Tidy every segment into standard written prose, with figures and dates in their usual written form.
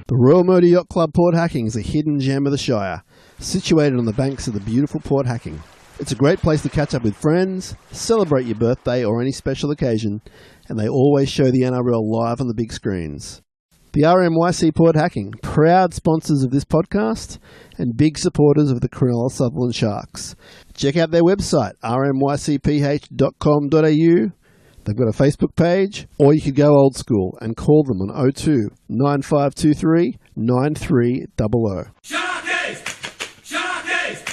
The Royal Motor Yacht Club Port Hacking is a hidden gem of the Shire, situated on the banks of the beautiful Port Hacking. It's a great place to catch up with friends, celebrate your birthday or any special occasion, and they always show the NRL live on the big screens. The RMYC Port Hacking, proud sponsors of this podcast and big supporters of the Cronulla Sharks. Check out their website, rmycph.com.au. They've got a Facebook page, or you could go old school and call them on 02 9523 9300. SharkCast! SharkCast!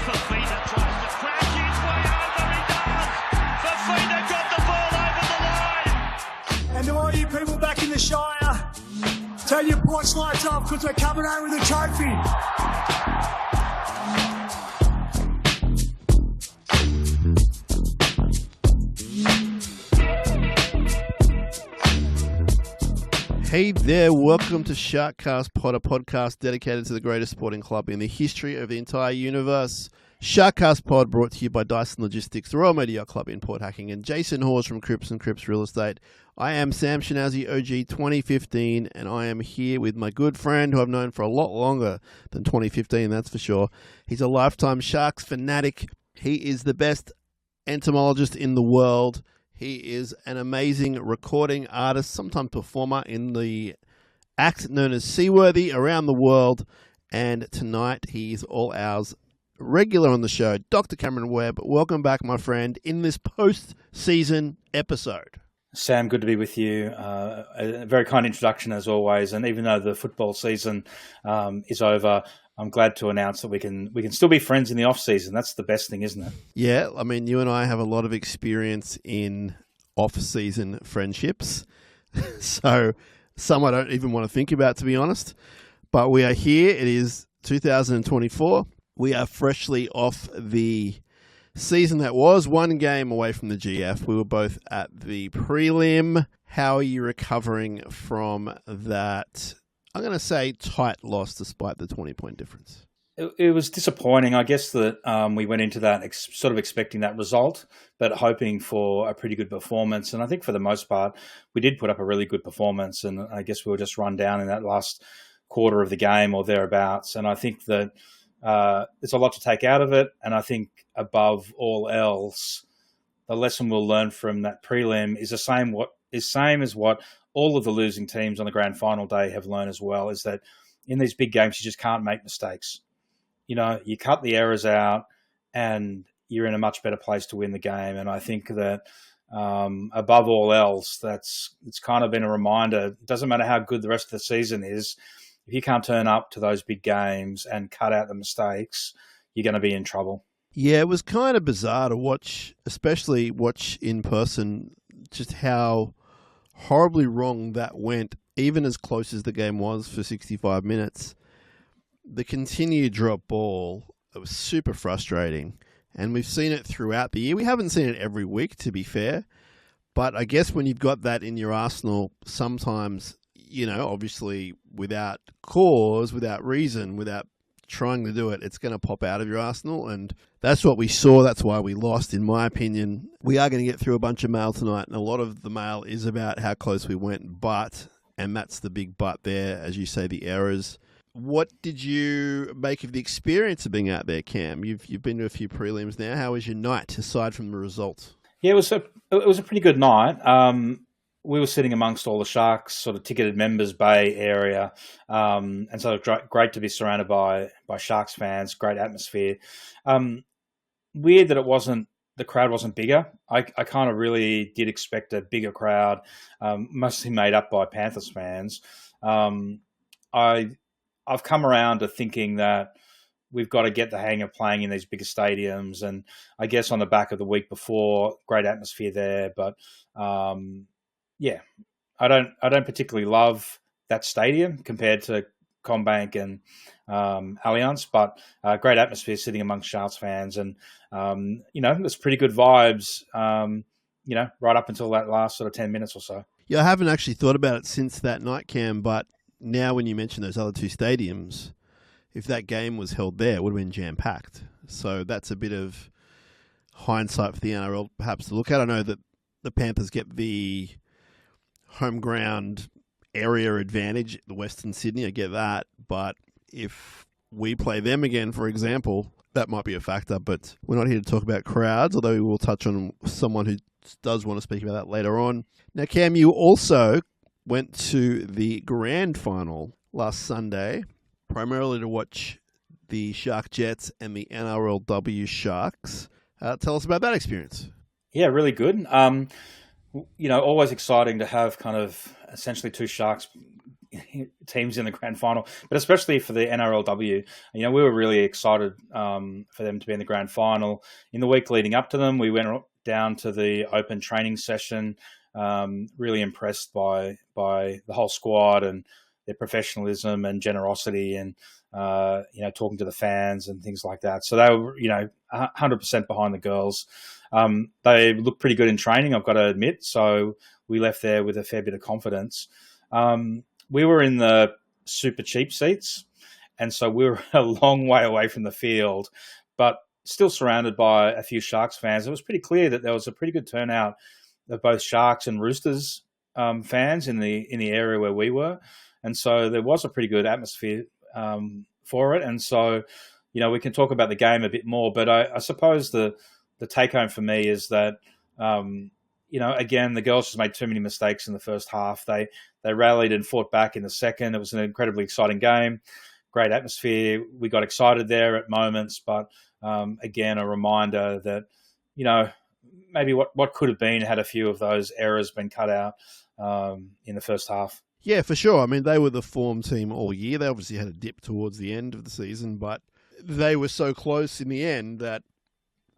Fafita tries to crash his way over, he does! Fafita got the ball over the line! And to all you people back in the Shire, turn your porch lights off because we're coming home with a trophy. Hey there, welcome to SharkCast Pod, a podcast dedicated to the greatest sporting club in the history of the entire universe. SharkCast Pod brought to you by Dyson Logistics, the Royal Motor Yacht Club in Port Hacking, and Jason Hawes from Cripps & Cripps Real Estate. I am Sam Shinazzi, OG 2015, and I am here with my good friend who I've known for a lot longer than 2015, that's for sure. He's a lifetime Sharks fanatic. He is the best entomologist in the world. He is an amazing recording artist, sometimes performer in the act known as Seaworthy around the world. And tonight he is all ours, regular on the show, Dr. Cameron Webb. Welcome back, my friend, in this post-season episode. Sam, good to be with you. A very kind introduction as always. And even though the football season is over, I'm glad to announce that we can still be friends in the off season. That's the best thing, isn't it? Yeah, I mean, you and I have a lot of experience in off-season friendships. So some I don't even want to think about, to be honest. But we are here. It is 2024. We are freshly off the season that was, one game away from the GF. We were both at the prelim. How are you recovering from that, I'm going to say, tight loss despite the 20-point difference? It was disappointing. I guess that we went into that sort of expecting that result, but hoping for a pretty good performance. And I think for the most part, we did put up a really good performance. And I guess we were just run down in that last quarter of the game or thereabouts. And I think that there's a lot to take out of it. And I think above all else, the lesson we'll learn from that prelim is the same as what all of the losing teams on the grand final day have learned as well, is that in these big games, you just can't make mistakes. You know, you cut the errors out and you're in a much better place to win the game. And I think that above all else, it's kind of been a reminder. It doesn't matter how good the rest of the season is. If you can't turn up to those big games and cut out the mistakes, you're going to be in trouble. Yeah, it was kind of bizarre to watch, especially watch in person, just how horribly wrong that went, even as close as the game was for 65 minutes. The continued drop ball, it was super frustrating, and we've seen it throughout the year. We haven't seen it every week, to be fair, but I guess when you've got that in your arsenal, sometimes, you know, obviously without cause, without reason, without trying to do it, it's going to pop out of your arsenal, and that's what we saw. That's why we lost, in my opinion. We are going to get through a bunch of mail tonight, and a lot of the mail is about how close we went, but, and that's the big but there, as you say, the errors. What did you make of the experience of being out there, Cam? You've been to a few prelims now. How was your night, aside from the results? Yeah, it was a pretty good night. We were sitting amongst all the Sharks sort of ticketed members Bay area, and so it was great to be surrounded by Sharks fans. Great atmosphere. Weird that the crowd wasn't bigger. I kind of really did expect a bigger crowd, mostly made up by Panthers fans. I've come around to thinking that we've got to get the hang of playing in these bigger stadiums, and I guess on the back of the week before, great atmosphere there. But yeah, I don't particularly love that stadium compared to CommBank and Allianz, but great atmosphere sitting amongst Sharks fans, and there's pretty good vibes. Right up until that last sort of 10 minutes or so. Yeah, I haven't actually thought about it since that night, Cam, but now when you mention those other two stadiums, if that game was held there, it would have been jam-packed. So that's a bit of hindsight for the NRL perhaps to look at. I know that the Panthers get the home ground area advantage, the Western Sydney, I get that. But if we play them again, for example, that might be a factor. But we're not here to talk about crowds, although we will touch on someone who does want to speak about that later on. Now, Cam, you also went to the grand final last Sunday, primarily to watch the Shark Jets and the NRLW Sharks. Tell us about that experience. Yeah, really good. Always exciting to have kind of essentially two Sharks teams in the grand final, but especially for the NRLW. We were really excited for them to be in the grand final. In the week leading up to them, we went down to the open training session. Really impressed by the whole squad and their professionalism and generosity, and talking to the fans and things like that. So they were 100% behind the girls. They looked pretty good in training, I've got to admit. So we left there with a fair bit of confidence. We were in the super cheap seats, and so we were a long way away from the field, but still surrounded by a few Sharks fans. It was pretty clear that there was a pretty good turnout of both Sharks and Roosters fans in the area where we were, and so there was a pretty good atmosphere for it. And so, we can talk about the game a bit more, but I suppose the take home for me is that again, the girls just made too many mistakes in the first half. They rallied and fought back in the second. It was an incredibly exciting game, great atmosphere. We got excited there at moments, but again, a reminder that maybe what could have been had a few of those errors been cut out in the first half. Yeah, for sure. I mean, they were the form team all year. They obviously had a dip towards the end of the season, but they were so close in the end that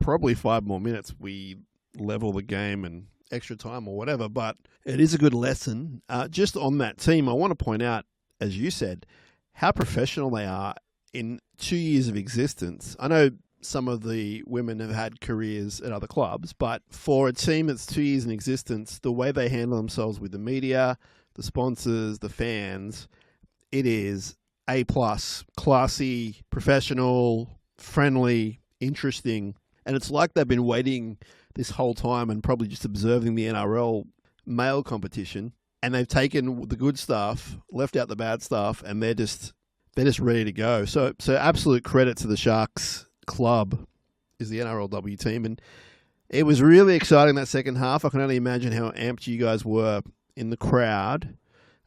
probably 5 more minutes we level the game and extra time or whatever. But it is a good lesson. Just on that team, I want to point out, as you said, how professional they are in 2 years of existence. I know some of the women have had careers at other clubs, but for a team that's 2 years in existence, the way they handle themselves with the media, the sponsors, the fans, it is A+, classy, professional, friendly, interesting. And it's like they've been waiting this whole time and probably just observing the NRL male competition, and they've taken the good stuff, left out the bad stuff, and they're just ready to go. So absolute credit to the Sharks club is the NRLW team, and it was really exciting that second half. I can only imagine how amped you guys were in the crowd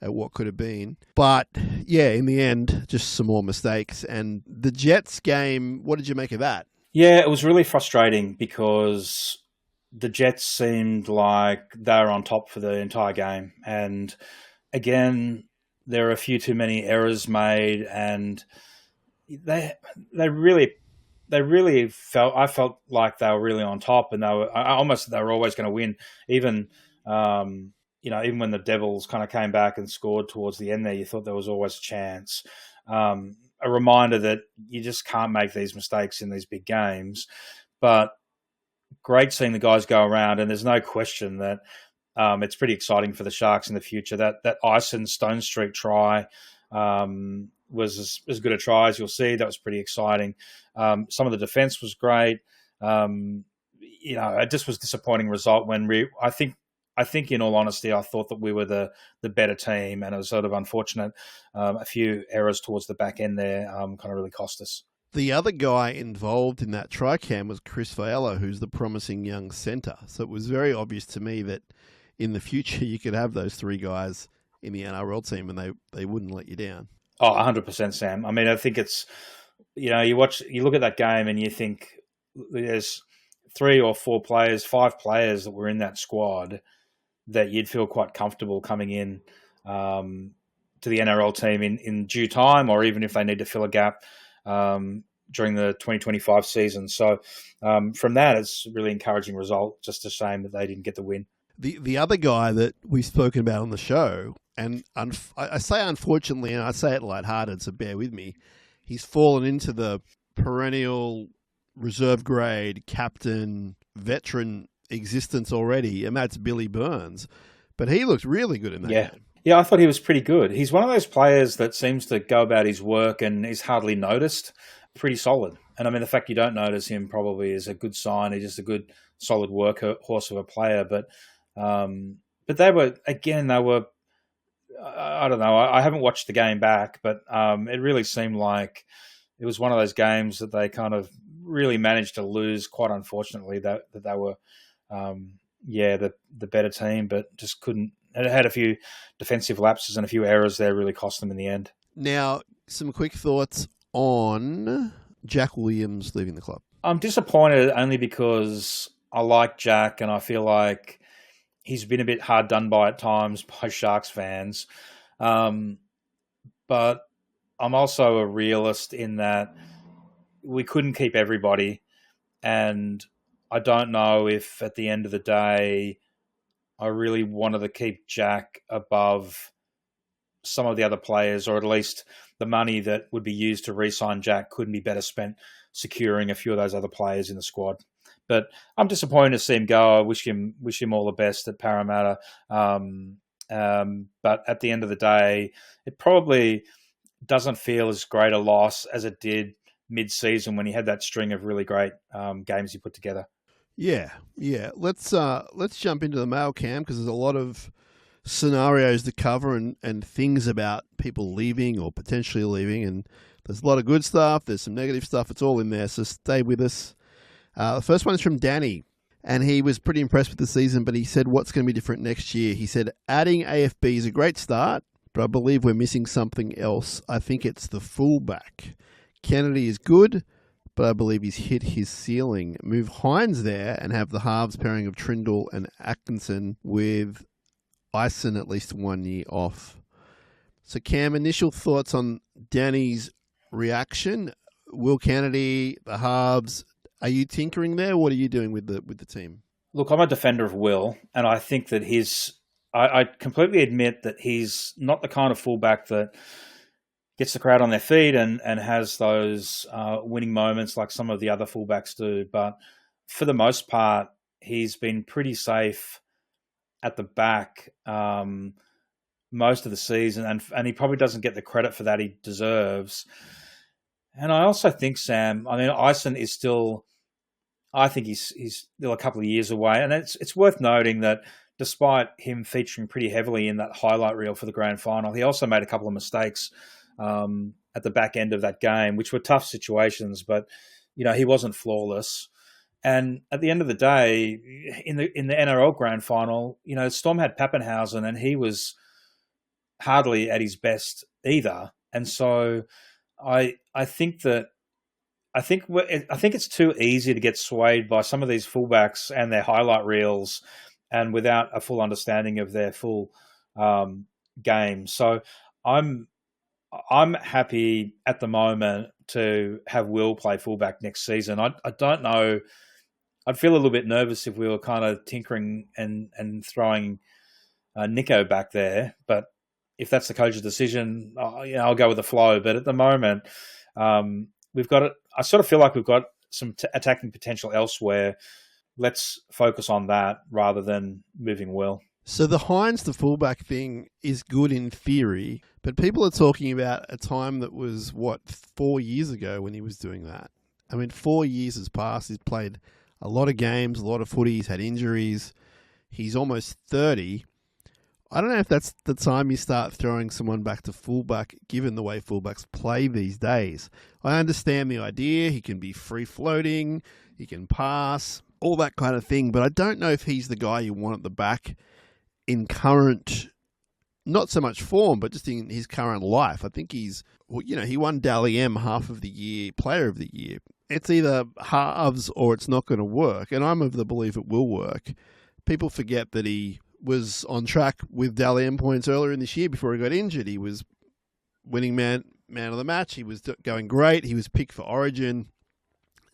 at what could have been. But yeah, in the end, just some more mistakes. And the Jets game, what did you make of that? Yeah, it was really frustrating because the Jets seemed like they were on top for the entire game. And again, there are a few too many errors made, and they really felt, I felt like they were really on top, and they were always going to win. Even even when the Devils kind of came back and scored towards the end there, you thought there was always a chance. A reminder that you just can't make these mistakes in these big games. But great seeing the guys go around, and there's no question that it's pretty exciting for the Sharks in the future. That Ison Stone Street try was as good a try as you'll see. That was pretty exciting. Some of the defence was great. It just was a disappointing result when I think, in all honesty, I thought that we were the better team, and it was sort of unfortunate. A few errors towards the back end there kind of really cost us. The other guy involved in that try-cam was Chris Vaiella, who's the promising young centre. So it was very obvious to me that in the future you could have those three guys in the NRL team and they wouldn't let you down. Oh, 100%, Sam. I mean, I think it's, you look at that game and you think there's 3 or 4 players, 5 players that were in that squad that you'd feel quite comfortable coming in to the NRL team in due time, or even if they need to fill a gap during the 2025 season. So from that, it's a really encouraging result. Just a shame that they didn't get the win. The other guy that we've spoken about on the show, and I say unfortunately, and I say it lighthearted, so bear with me, he's fallen into the perennial reserve grade captain veteran existence already, and that's Billy Burns. But he looked really good in that game. Yeah, I thought he was pretty good. He's one of those players that seems to go about his work and is hardly noticed. Pretty solid. And I mean, the fact you don't notice him probably is a good sign. He's just a good, solid workhorse of a player. But But they were, I don't know. I haven't watched the game back, but it really seemed like it was one of those games that they kind of really managed to lose. Quite unfortunately, that they were, the better team, but just couldn't. It had a few defensive lapses and a few errors there, really cost them in the end. Now, some quick thoughts on Jack Williams leaving the club. I'm disappointed only because I like Jack and I feel like he's been a bit hard done by at times by Sharks fans. But I'm also a realist in that we couldn't keep everybody. And I don't know if at the end of the day, I really wanted to keep Jack above some of the other players, or at least the money that would be used to re-sign Jack couldn't be better spent securing a few of those other players in the squad. But I'm disappointed to see him go. I wish him all the best at Parramatta. But at the end of the day, it probably doesn't feel as great a loss as it did mid-season when he had that string of really great games he put together. Yeah. Let's jump into the mail, Cam, because there's a lot of scenarios to cover and things about people leaving or potentially leaving. And there's a lot of good stuff. There's some negative stuff. It's all in there. So stay with us. The first one is from Danny, and he was pretty impressed with the season, but he said, what's going to be different next year? He said, adding AFB is a great start, but I believe we're missing something else. I think it's the fullback. Kennedy is good, but I believe he's hit his ceiling. Move Hines there and have the halves pairing of Trindle and Atkinson with Dyson at least 1 year off. So Cam, initial thoughts on Danny's reaction? Will Kennedy, the halves, are you tinkering there? What are you doing with the team? Look, I'm a defender of Will, and I think that I completely admit that he's not the kind of fullback that gets the crowd on their feet and has those winning moments like some of the other fullbacks do. But for the most part, he's been pretty safe at the back most of the season, and he probably doesn't get the credit for that he deserves. And I also think, Sam, I mean, Ison is still, I think he's still a couple of years away. And it's worth noting that despite him featuring pretty heavily in that highlight reel for the grand final, he also made a couple of mistakes at the back end of that game, which were tough situations, but, he wasn't flawless. And at the end of the day, in the NRL grand final, Storm had Pappenhausen and he was hardly at his best either. And so I think it's too easy to get swayed by some of these fullbacks and their highlight reels, and without a full understanding of their full game. So I'm happy at the moment to have Will play fullback next season. I don't know. I'd feel a little bit nervous if we were kind of tinkering and throwing Nico back there, but if that's the coach's decision, I'll go with the flow. But at the moment, we've got it. I sort of feel like we've got some attacking potential elsewhere. Let's focus on that rather than moving Will. So the Hines, the fullback thing is good in theory, but people are talking about a time that was, 4 years ago when he was doing that. I mean, 4 years has passed. He's played a lot of games, a lot of footy. He's had injuries. He's almost 30. I don't know if that's the time you start throwing someone back to fullback, given the way fullbacks play these days. I understand the idea. He can be free-floating. He can pass, all that kind of thing. But I don't know if he's the guy you want at the back in current, not so much form, but just in his current life. I think he won Dally M half of the year, player of the year. It's either halves or it's not going to work. And I'm of the belief it will work. People forget that he was on track with Dally M points earlier in this year before he got injured. He was winning man of the match. He was going great. He was picked for Origin.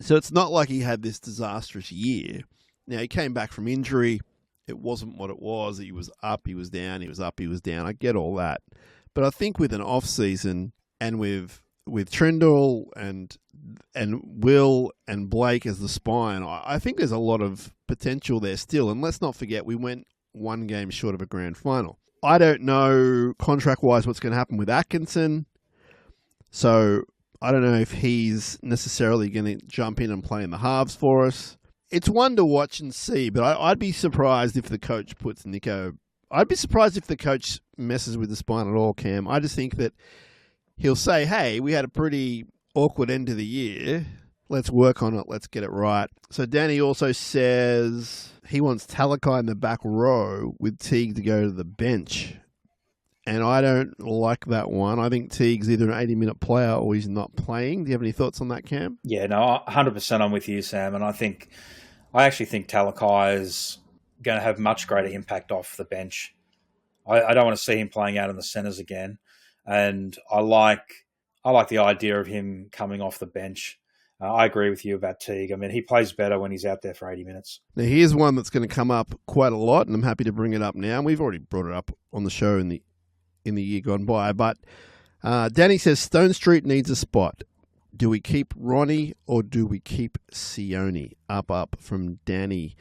So it's not like he had this disastrous year. Now, he came back from injury. It wasn't what it was. He was up, he was down, he was up, he was down. I get all that. But I think with an off-season and with Trindle and Will and Blake as the spine, I think there's a lot of potential there still. And let's not forget, we went one game short of a grand final. I don't know contract-wise what's going to happen with Atkinson. So I don't know if he's necessarily going to jump in and play in the halves for us. it's one to watch and see, but I'd be surprised if the coach puts Nico. I'd be surprised if the coach messes with the spine at all, Cam. I just think that he'll say, hey, we had a pretty awkward end of the year. Let's work on it. Let's get it right. So Danny also says he wants Talakai in the back row with Teague to go to the bench. And I don't like that one. I think Teague's either an 80-minute player or he's not playing. Do you have any thoughts on that, Cam? Yeah, no, 100% I'm with you, Sam. And I actually think Talakai is going to have much greater impact off the bench. I don't want to see him playing out in the centres again. And I like the idea of him coming off the bench. I agree with you about Teague. I mean, he plays better when he's out there for 80 minutes. Now, here's one that's going to come up quite a lot, and I'm happy to bring it up now. We've already brought it up on the show in the year gone by, but Danny says Stone Street needs a spot. Do we keep Ronnie or do we keep Sione? Up from Danny.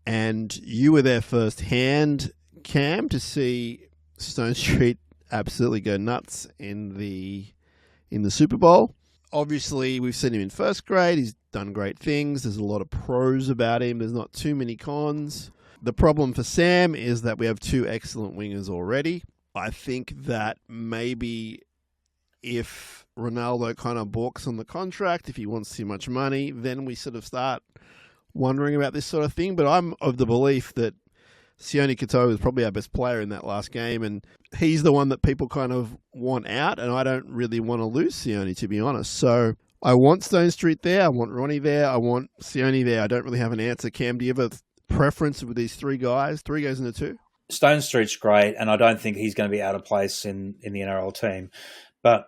And you were there firsthand, Cam, to see Stone Street absolutely go nuts in the Super Bowl. Obviously, we've seen him in first grade. He's done great things. There's a lot of pros about him. There's not too many cons. The problem for Sam is that we have two excellent wingers already. I think that maybe if Ronaldo kind of balks on the contract, if he wants too much money, then we sort of start wondering about this sort of thing. But I'm of the belief that Sione Katoa was probably our best player in that last game, and he's the one that people kind of want out, and I don't really want to lose Sione, to be honest. So I want Stone Street there, I want Ronnie there, I want Sione there. I don't really have an answer. Cam, do you have a preference with these three guys? Three goes into two? Stone Street's great, and I don't think he's going to be out of place in the NRL team. But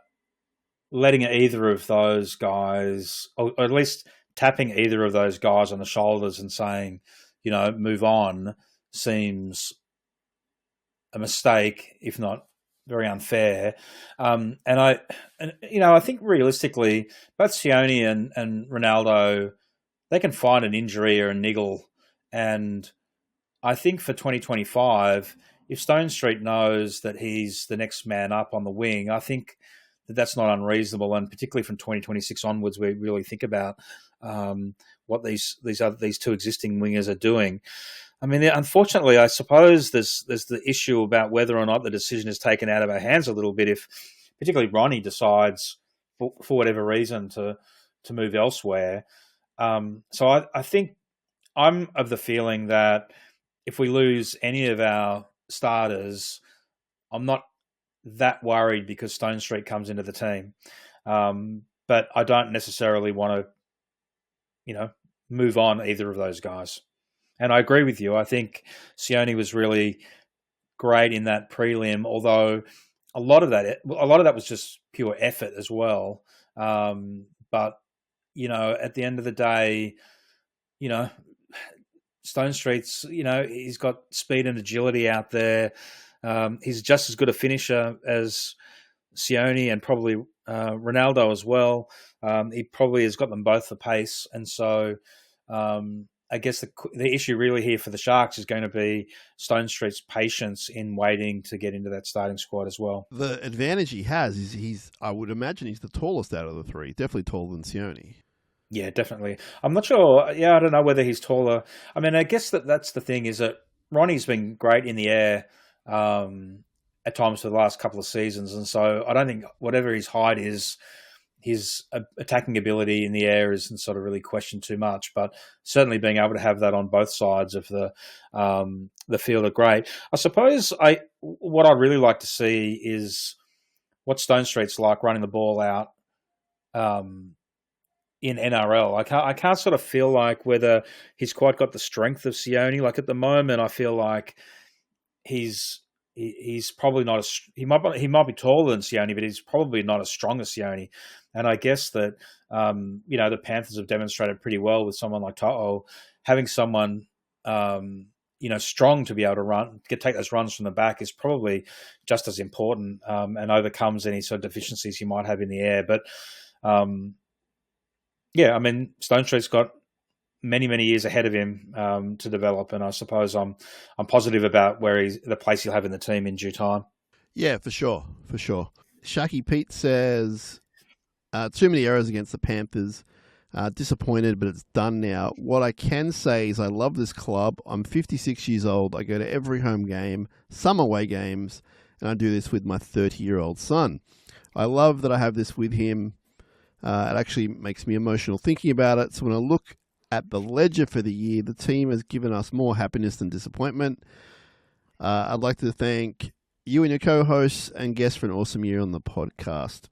letting either of those guys, or at least tapping either of those guys on the shoulders and saying, move on, seems a mistake, if not very unfair. I think realistically, both Sione and Ronaldo, they can find an injury or a niggle. And I think for 2025, if Stone Street knows that he's the next man up on the wing, I think that's not unreasonable. And particularly from 2026 onwards, we really think about what these two existing wingers are doing. I mean, unfortunately, I suppose there's the issue about whether or not the decision is taken out of our hands a little bit. If particularly Ronnie decides for whatever reason to move elsewhere. So I think I'm of the feeling that if we lose any of our starters, I'm not that worried because Stone Street comes into the team. But I don't necessarily want to, move on either of those guys. And I agree with you. I think Sione was really great in that prelim, although a lot of that was just pure effort as well. But at the end of the day, Stone Street's, he's got speed and agility out there. He's just as good a finisher as Sione and probably Ronaldo as well. He probably has got them both for pace, and so. I guess the issue really here for the Sharks is going to be Stone Street's patience in waiting to get into that starting squad as well. The advantage he has is I would imagine he's the tallest out of the three, definitely taller than Sione. Yeah, definitely. I'm not sure. Yeah, I don't know whether he's taller. I mean, I guess that's the thing is that Ronnie's been great in the air at times for the last couple of seasons, and so I don't think whatever his height is, his attacking ability in the air isn't sort of really questioned too much, but certainly being able to have that on both sides of the field are great. I suppose what I'd really like to see is what Stone Street's like running the ball out in NRL. I can't sort of feel like whether he's quite got the strength of Sione. Like at the moment, I feel like he's probably not he might be taller than Sione, but he's probably not as strong as Sione. And I guess that the Panthers have demonstrated pretty well with someone like To'o, having someone strong to be able to take those runs from the back is probably just as important and overcomes any sort of deficiencies he might have in the air. But Stone Street's got many years ahead of him to develop, and I suppose I'm positive about the place he'll have in the team in due time. Yeah, for sure. Sharky Pete says too many errors against the Panthers. Disappointed, but it's done now. What I can say is I love this club. I'm 56 years old. I go to every home game, some away games, and I do this with my 30-year-old son. I love that I have this with him. It actually makes me emotional thinking about it. So when I look at the ledger for the year, the team has given us more happiness than disappointment. I'd like to thank you and your co-hosts and guests for an awesome year on the podcast.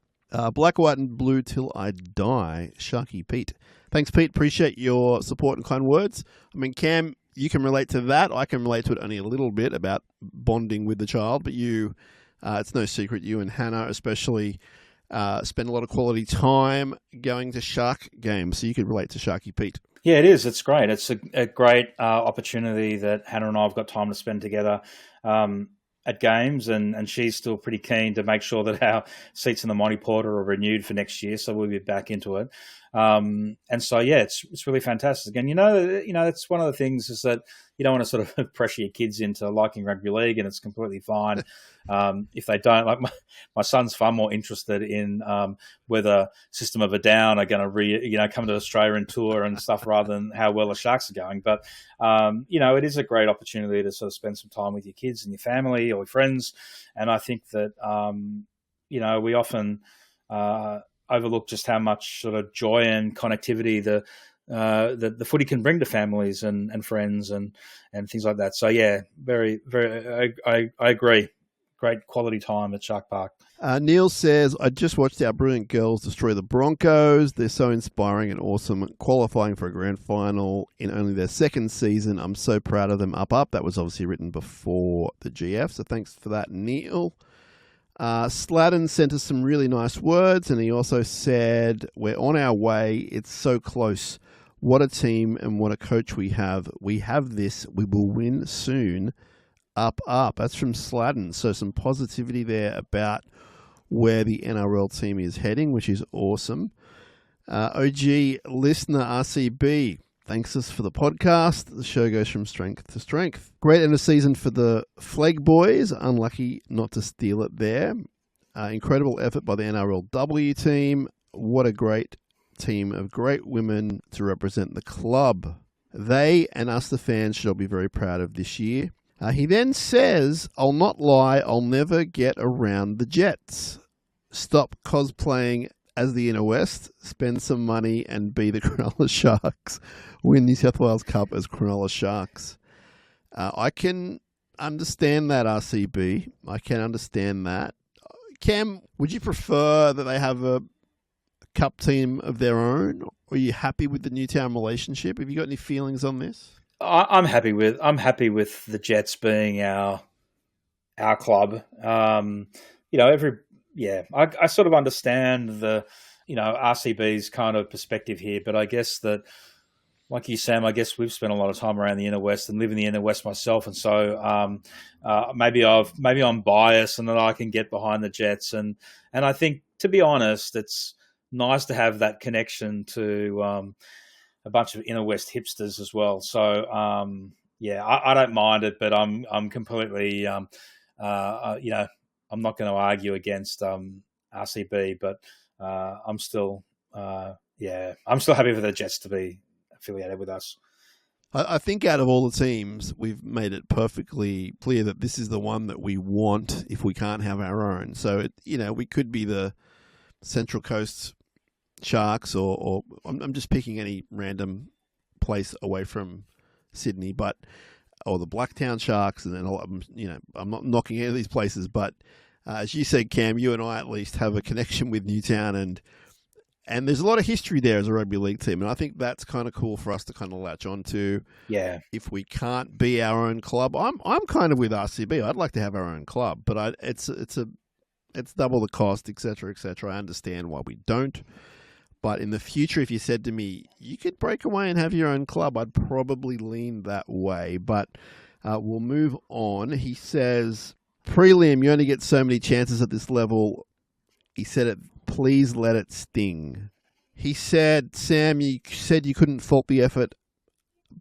Black, white, and blue till I die, Sharky Pete. Thanks, Pete. Appreciate your support and kind words. I mean, Cam, you can relate to that. I can relate to it only a little bit about bonding with the child, but you, it's no secret, you and Hannah especially spend a lot of quality time going to Shark games, so you could relate to Sharky Pete. Yeah, it is. It's great. It's a great opportunity that Hannah and I have got time to spend together at games, and she's still pretty keen to make sure that our seats in the Monty Porter are renewed for next year, so we'll be back into it. And so, yeah, it's really fantastic. And, it's one of the things is that you don't want to sort of pressure your kids into liking rugby league, and it's completely fine if they don't. Like my son's far more interested in whether System of a Down are going to come to Australia and tour and stuff rather than how well the Sharks are going. But it is a great opportunity to sort of spend some time with your kids and your family or your friends. And I think that we often overlook just how much sort of joy and connectivity the footy can bring to families and friends and things like that. So yeah, very, very, I agree. Great quality time at Shark Park. Neil says, I just watched our brilliant girls destroy the Broncos. They're so inspiring and awesome, qualifying for a grand final in only their second season. I'm so proud of them. Up. That was obviously written before the GF, so thanks for that, Neil. Sladden sent us some really nice words, and he also said, we're on our way. It's so close. What a team and what a coach we have. We have this. We will win soon. Up. That's from Sladden. So some positivity there about where the NRL team is heading, which is awesome. OG listener RCB thanks us for the podcast. The show goes from strength to strength. Great end of season for the Flag boys. Unlucky not to steal it there. Incredible effort by the NRLW team. What a great team of great women to represent the club. They and us, the fans, should all be very proud of this year. He then says, I'll not lie, I'll never get around the Jets. Stop cosplaying as the Inner West, spend some money and be the Cronulla Sharks. Win New South Wales Cup as Cronulla Sharks. I can understand that, RCB. I can understand that. Cam, would you prefer that they have a cup team of their own? Are you happy with the Newtown relationship? Have you got any feelings on this? I'm happy with the Jets being our club. I sort of understand the RCB's kind of perspective here, but I guess that, like you, Sam, I guess we've spent a lot of time around the Inner West and live in the Inner West myself, and so maybe I'm biased and that I can get behind the Jets, and I think, to be honest, it's nice to have that connection to a bunch of Inner West hipsters as well. So I don't mind it, but I'm completely I'm not going to argue against RCB, but I'm still happy for the Jets to be affiliated with us. I think out of all the teams, we've made it perfectly clear that this is the one that we want if we can't have our own. So, we could be the Central Coast Sharks, or I'm just picking any random place away from Sydney, or the Blacktown Sharks, and then a lot of them, I'm not knocking any of these places, but as you said, Cam, you and I at least have a connection with Newtown, and there's a lot of history there as a rugby league team, and I think that's kind of cool for us to kind of latch onto. Yeah. If we can't be our own club, I'm kind of with RCB. I'd like to have our own club, but it's double the cost, etc., etc. I understand why we don't. But in the future, if you said to me, you could break away and have your own club, I'd probably lean that way. But we'll move on. He says, prelim, you only get so many chances at this level. He said, please let it sting. He said, Sam, you said you couldn't fault the effort,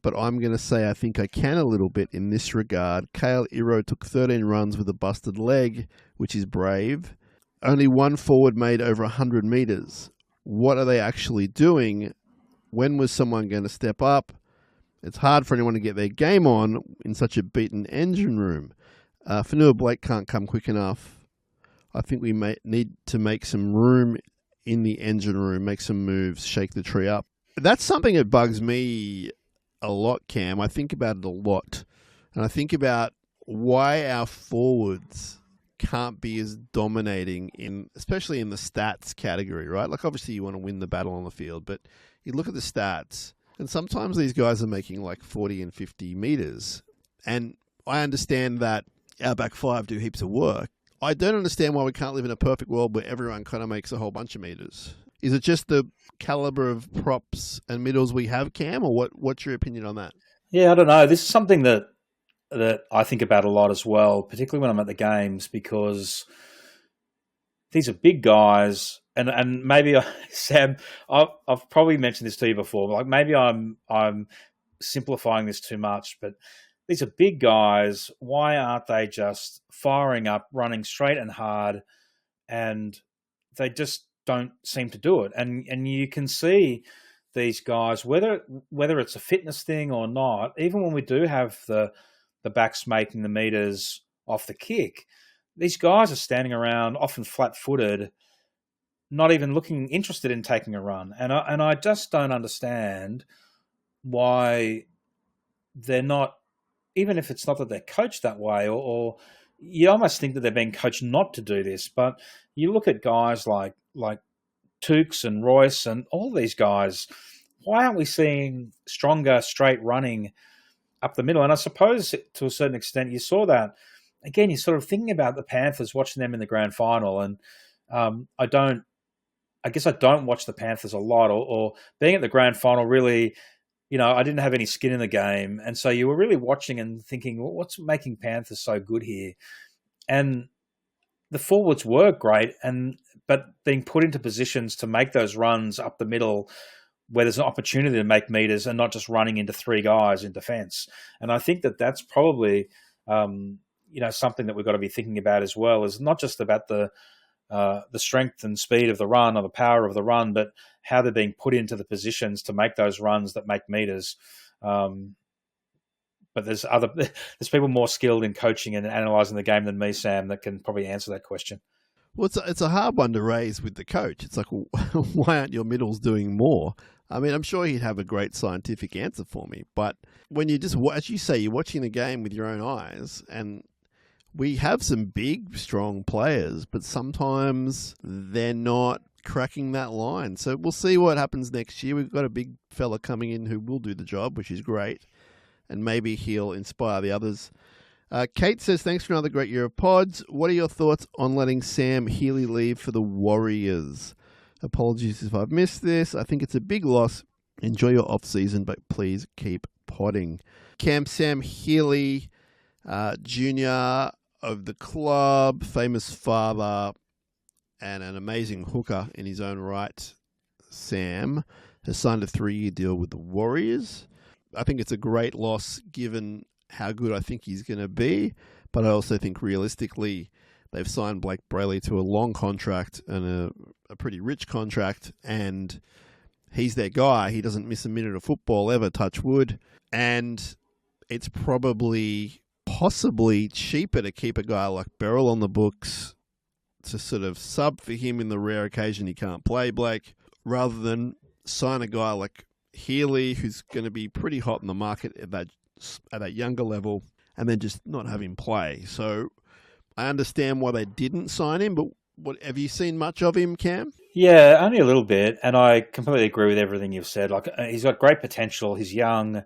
but I'm going to say I think I can a little bit in this regard. Kale Iro took 13 runs with a busted leg, which is brave. Only one forward made over 100 metres. What are they actually doing? When was someone going to step up? It's hard for anyone to get their game on in such a beaten engine room. Fanua Blake can't come quick enough. I think we may need to make some room in the engine room, make some moves, shake the tree up. That's something that bugs me a lot, Cam. I think about it a lot. And I think about why our forwards can't be as dominating, especially in the stats category, right? Like, obviously you want to win the battle on the field, but you look at the stats, and sometimes these guys are making like 40 and 50 meters. And I understand that our back five do heaps of work. I don't understand why we can't live in a perfect world where everyone kind of makes a whole bunch of meters. Is it just the caliber of props and middles we have, Cam, or what's your opinion on that? Yeah, I don't know. This is something that I think about a lot as well, particularly when I'm at the games, because these are big guys, and maybe Sam, I've probably mentioned this to you before. Like, maybe I'm simplifying this too much, but these are big guys. Why aren't they just firing up, running straight and hard? And they just don't seem to do it. And you can see these guys, whether it's a fitness thing or not, even when we do have the backs making the meters off the kick, these guys are standing around, often flat-footed, not even looking interested in taking a run. And I just don't understand why they're not, even if it's not that they're coached that way, or you almost think that they're being coached not to do this. But you look at guys like Tukes and Royce and all these guys, why aren't we seeing stronger straight running up the middle? And I suppose to a certain extent you saw that. Again, you're sort of thinking about the Panthers, watching them in the grand final, and I guess I don't watch the Panthers a lot, or being at the grand final really, I didn't have any skin in the game. And so you were really watching and thinking, well, what's making Panthers so good here? And the forwards were great, but being put into positions to make those runs up the middle where there's an opportunity to make meters and not just running into three guys in defense. And I think that that's probably, something that we've got to be thinking about as well, is not just about the strength and speed of the run or the power of the run, but how they're being put into the positions to make those runs that make meters. But there's people more skilled in coaching and analysing the game than me, Sam, that can probably answer that question. Well, it's a hard one to raise with the coach. It's like, well, why aren't your middles doing more? I mean, I'm sure he'd have a great scientific answer for me. But when you just, as you say, you're watching the game with your own eyes, and we have some big, strong players, but sometimes they're not cracking that line. So we'll see what happens next year. We've got a big fella coming in who will do the job, which is great. And maybe he'll inspire the others. Kate says, thanks for another great year of pods. What are your thoughts on letting Sam Healy leave for the Warriors? Apologies if I've missed this. I think it's a big loss. Enjoy your off-season, but please keep podding. Sam Healy, junior of the club, famous father, and an amazing hooker in his own right, Sam, has signed a 3-year deal with the Warriors. I think it's a great loss given how good I think he's going to be, but I also think realistically they've signed Blake Brayley to a long contract and a pretty rich contract, and he's their guy. He doesn't miss a minute of football ever, touch wood, and it's possibly cheaper to keep a guy like Beryl on the books to sort of sub for him in the rare occasion he can't play, Blake, rather than sign a guy like Healy, who's going to be pretty hot in the market at that younger level, and then just not have him play. So I understand why they didn't sign him, but what have you seen much of him, Cam? Yeah, only a little bit, and I completely agree with everything you've said. Like, he's got great potential. He's young.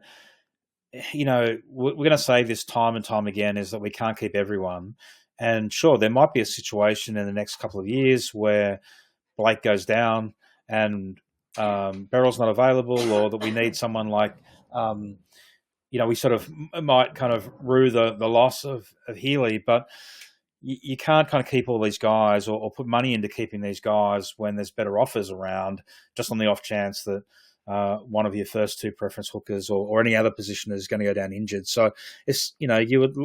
We're going to say this time and time again, is that we can't keep everyone. And sure, there might be a situation in the next couple of years where Blake goes down and Beryl's not available, or that we need someone like, we sort of might kind of rue the loss of Healy, but you can't kind of keep all these guys or put money into keeping these guys when there's better offers around, just on the off chance that one of your first two preference hookers or any other position is going to go down injured. So it's, you would,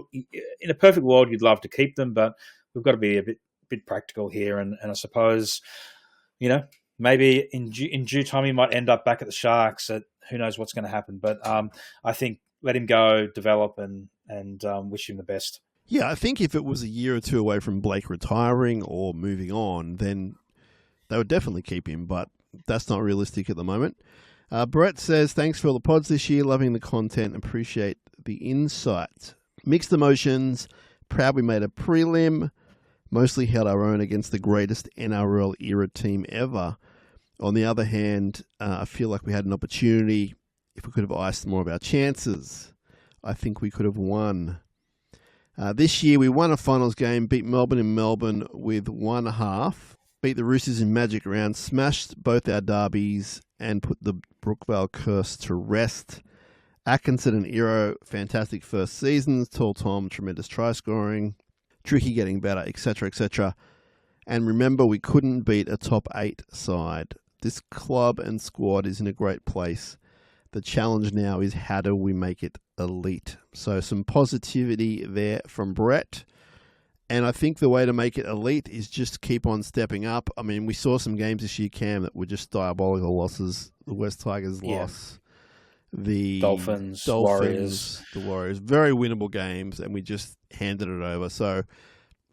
in a perfect world, you'd love to keep them, but we've got to be a bit practical here. And I suppose, maybe in due time he might end up back at the Sharks. Who knows what's going to happen? But I think let him go, develop, and wish him the best. Yeah, I think if it was a year or two away from Blake retiring or moving on, then they would definitely keep him, but that's not realistic at the moment. Brett says, thanks for all the pods this year, loving the content, appreciate the insight. Mixed emotions, proud we made a prelim, mostly held our own against the greatest NRL era team ever. On the other hand, I feel like we had an opportunity. If we could have iced more of our chances, I think we could have won. This year, we won a finals game, beat Melbourne in Melbourne with 1/2, beat the Roosters in Magic Round, smashed both our derbies, and put the Brookvale curse to rest. Atkinson and Iro, fantastic first seasons. Tall Tom, tremendous try scoring. Tricky getting better, etc., etc. And remember, we couldn't beat a top 8 side. This club and squad is in a great place. The challenge now is how do we make it elite? So some positivity there from Brett. And I think the way to make it elite is just keep on stepping up. I mean, we saw some games this year, Cam, that were just diabolical losses. The West Tigers loss. The Dolphins, Warriors. The Warriors. Very winnable games, and we just handed it over. So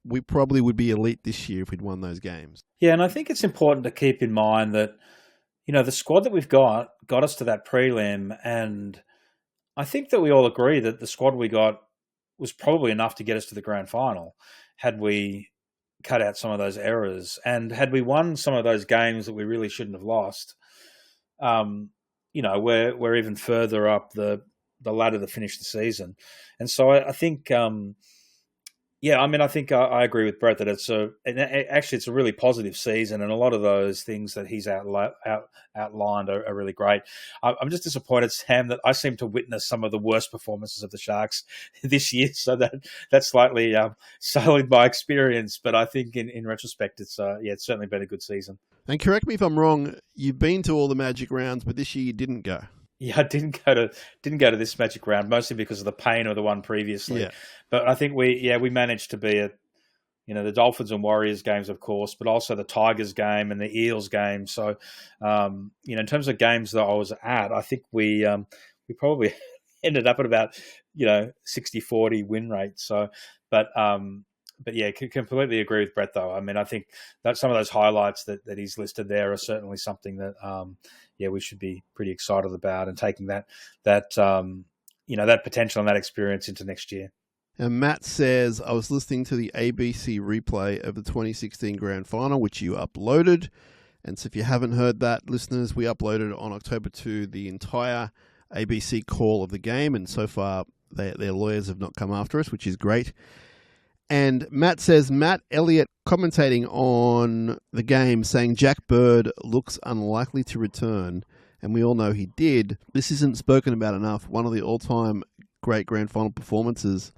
we probably would be elite this year if we'd won those games. Yeah, and I think it's important to keep in mind that, the squad that we've got us to that prelim, and I think that we all agree that the squad we got was probably enough to get us to the grand final had we cut out some of those errors. And had we won some of those games that we really shouldn't have lost, we're even further up the ladder to finish the season. And so I think, I think I agree with Brett that it's a really positive season, and a lot of those things that he's outlined are really great. I'm just disappointed, Sam, that I seem to witness some of the worst performances of the Sharks this year, so that slightly sullied my experience. But I think in retrospect, it's certainly been a good season. And correct me if I'm wrong, you've been to all the Magic rounds, but this year you didn't go. Yeah, I didn't go to this Magic round, mostly because of the pain of the one previously. Yeah. But I think we managed to be at, the Dolphins and Warriors games, of course, but also the Tigers game and the Eels game. So, in terms of games that I was at, I think we probably ended up at about 60-40 win rate. So, but yeah, completely agree with Brett though. I mean, I think that some of those highlights that he's listed there are certainly something that we should be pretty excited about, and taking that potential and that experience into next year. And Matt says, I was listening to the ABC replay of the 2016 Grand Final, which you uploaded. And so if you haven't heard that, listeners, we uploaded on October 2 the entire ABC call of the game. And so far, their lawyers have not come after us, which is great. And Matt says, Matt Elliott commentating on the game saying Jack Bird looks unlikely to return. And we all know he did. This isn't spoken about enough. One of the all-time great grand final performances.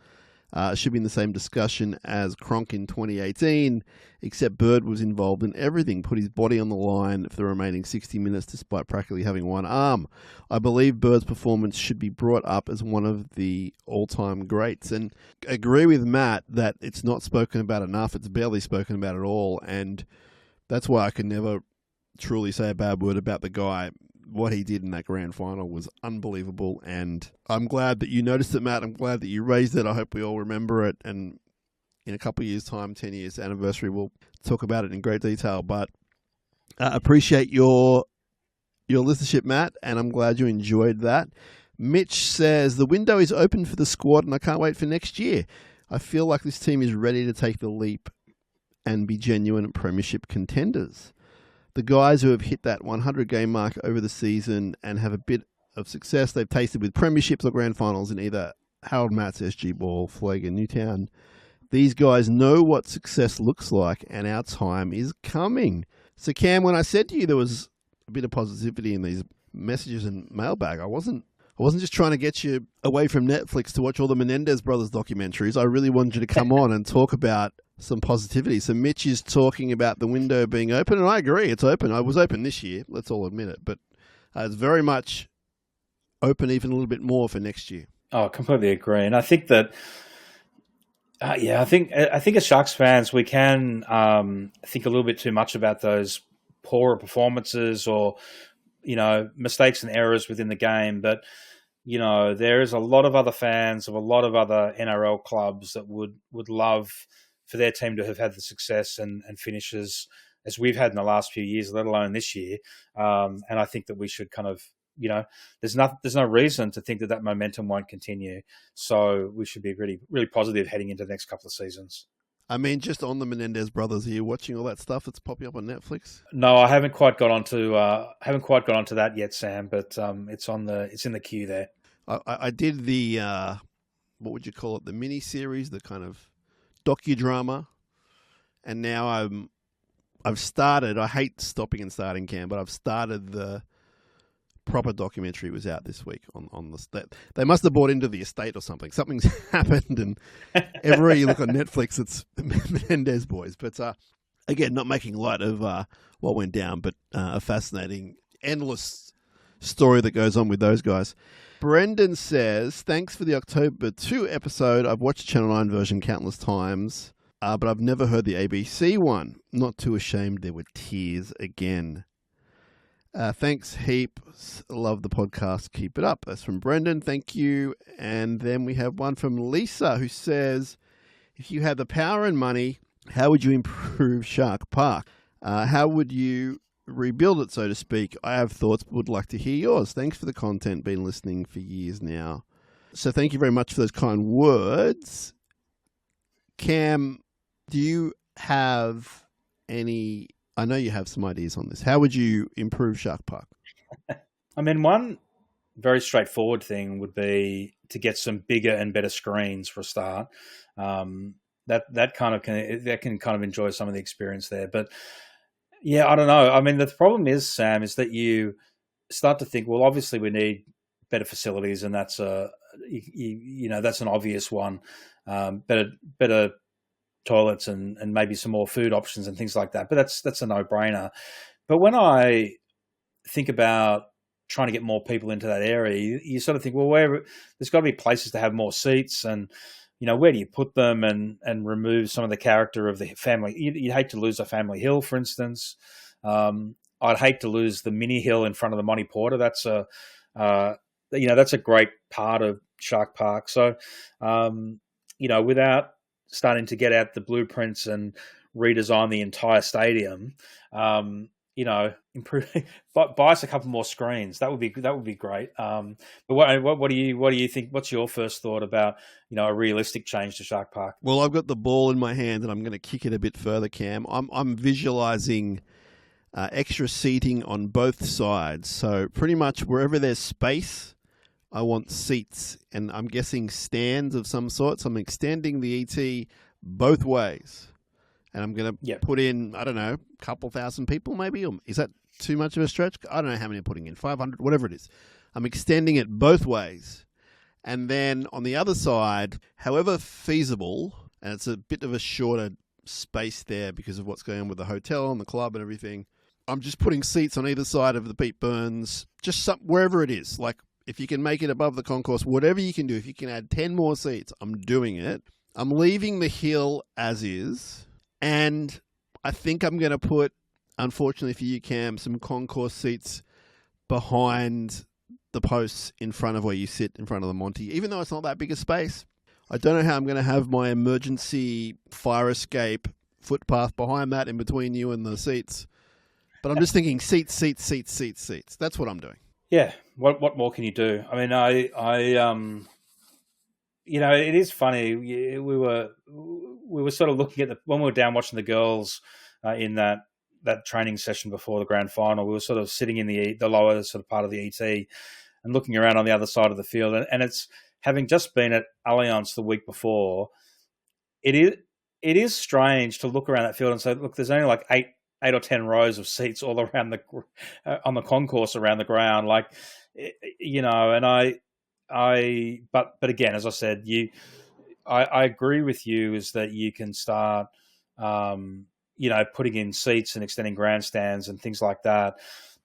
Should be in the same discussion as Cronk in 2018, except Bird was involved in everything, put his body on the line for the remaining 60 minutes despite practically having one arm. I believe Bird's performance should be brought up as one of the all-time greats, and agree with Matt that it's not spoken about enough. It's barely spoken about at all, and that's why I can never truly say a bad word about the guy. What he did in that grand final was unbelievable, and I'm glad that you noticed it, Matt. I'm glad that you raised it. I hope we all remember it, and in a couple of years' time, 10 years anniversary, we'll talk about it in great detail. But appreciate your listenership, Matt, and I'm glad you enjoyed that. Mitch says, the window is open for the squad, and I can't wait for next year. I feel like this team is ready to take the leap and be genuine premiership contenders. The guys who have hit that 100-game mark over the season and have a bit of success they've tasted with premierships or grand finals in either Harold Matts, SG Ball, Flegg and Newtown. These guys know what success looks like, and our time is coming. So, Cam, when I said to you there was a bit of positivity in these messages and mailbag, I wasn't just trying to get you away from Netflix to watch all the Menendez brothers documentaries. I really wanted you to come on and talk about some positivity. So Mitch is talking about the window being open, and I agree, it's open. I was open this year, let's all admit it, but it's very much open, even a little bit more for next year. Oh, I completely agree. And I think that, I think as Sharks fans, we can think a little bit too much about those poorer performances or, mistakes and errors within the game. But, there is a lot of other fans of a lot of other NRL clubs that would love for their team to have had the success and finishes as we've had in the last few years, let alone this year. And I think that we should kind of, there's no reason to think that momentum won't continue. So we should be really, really positive heading into the next couple of seasons. I mean, just on the Menendez brothers, are you watching all that stuff that's popping up on Netflix? No, I haven't quite got onto that yet, Sam. But it's in the queue there. I did the what would you call it? The mini series, the kind of docudrama, and now I've started. I hate stopping and starting, Cam, but I've started the proper documentary. Was out this week on the. They must have bought into the estate or something. Something's happened, and everywhere you look on Netflix, it's Menendez boys. But again, not making light of what went down, but a fascinating, endless story that goes on with those guys. Brendan says, thanks for the October 2 episode. I've watched Channel 9 version countless times, but I've never heard the ABC one. Not too ashamed there were tears again. Thanks heaps. Love the podcast. Keep it up. That's from Brendan. Thank you. And then we have one from Lisa who says, if you had the power and money, how would you improve Shark Park? How would you rebuild it, so to speak? I have thoughts, but would like to hear yours. Thanks for the content. Been listening for years now. So thank you very much for those kind words. Cam, do you have any... I know you have some ideas on this. How would you improve Shark Park? I mean, one very straightforward thing would be to get some bigger and better screens for a start. That can kind of enjoy some of the experience there. But yeah, I don't know. I mean, the problem is, Sam, is that you start to think, well, obviously we need better facilities, and that's that's an obvious one. Better toilets and maybe some more food options and things like that. But that's a no-brainer. But when I think about trying to get more people into that area, you sort of think, well, there's got to be places to have more seats, and where do you put them and remove some of the character of the family? You'd hate to lose a family hill, for instance. I'd hate to lose the mini hill in front of the Monty Porter. That's a great part of Shark Park. So, without starting to get out the blueprints and redesign the entire stadium, improve, buy us a couple more screens. That would be great. But what do you think? What's your first thought about a realistic change to Shark Park? Well, I've got the ball in my hand, and I'm going to kick it a bit further, Cam. I'm visualizing extra seating on both sides. So pretty much wherever there's space, I want seats, and I'm guessing stands of some sort. So I'm extending the ET both ways. And I'm going to put in, I don't know, a couple thousand people maybe? Or is that too much of a stretch? I don't know how many I'm putting in, 500, whatever it is. I'm extending it both ways. And then on the other side, however feasible, and it's a bit of a shorter space there because of what's going on with the hotel and the club and everything, I'm just putting seats on either side of the Pete Burns, just wherever it is. Like, if you can make it above the concourse, whatever you can do, if you can add 10 more seats, I'm doing it. I'm leaving the hill as is. And I think I'm going to put, unfortunately for you, Cam, some concourse seats behind the posts in front of where you sit in front of the Monty, even though it's not that big a space. I don't know how I'm going to have my emergency fire escape footpath behind that in between you and the seats. But I'm just thinking seats. That's what I'm doing. Yeah. What more can you do? I mean, it is funny. We were sort of looking at when we were down watching the girls in that training session before the grand final. We were sort of sitting in the lower sort of part of the ET and looking around on the other side of the field. And it's having just been at Allianz the week before. It is strange to look around that field and say, look, there's only like eight or 10 rows of seats all around on the concourse around the ground, like and but again, as I said, I agree with you, is that you can start, putting in seats and extending grandstands and things like that.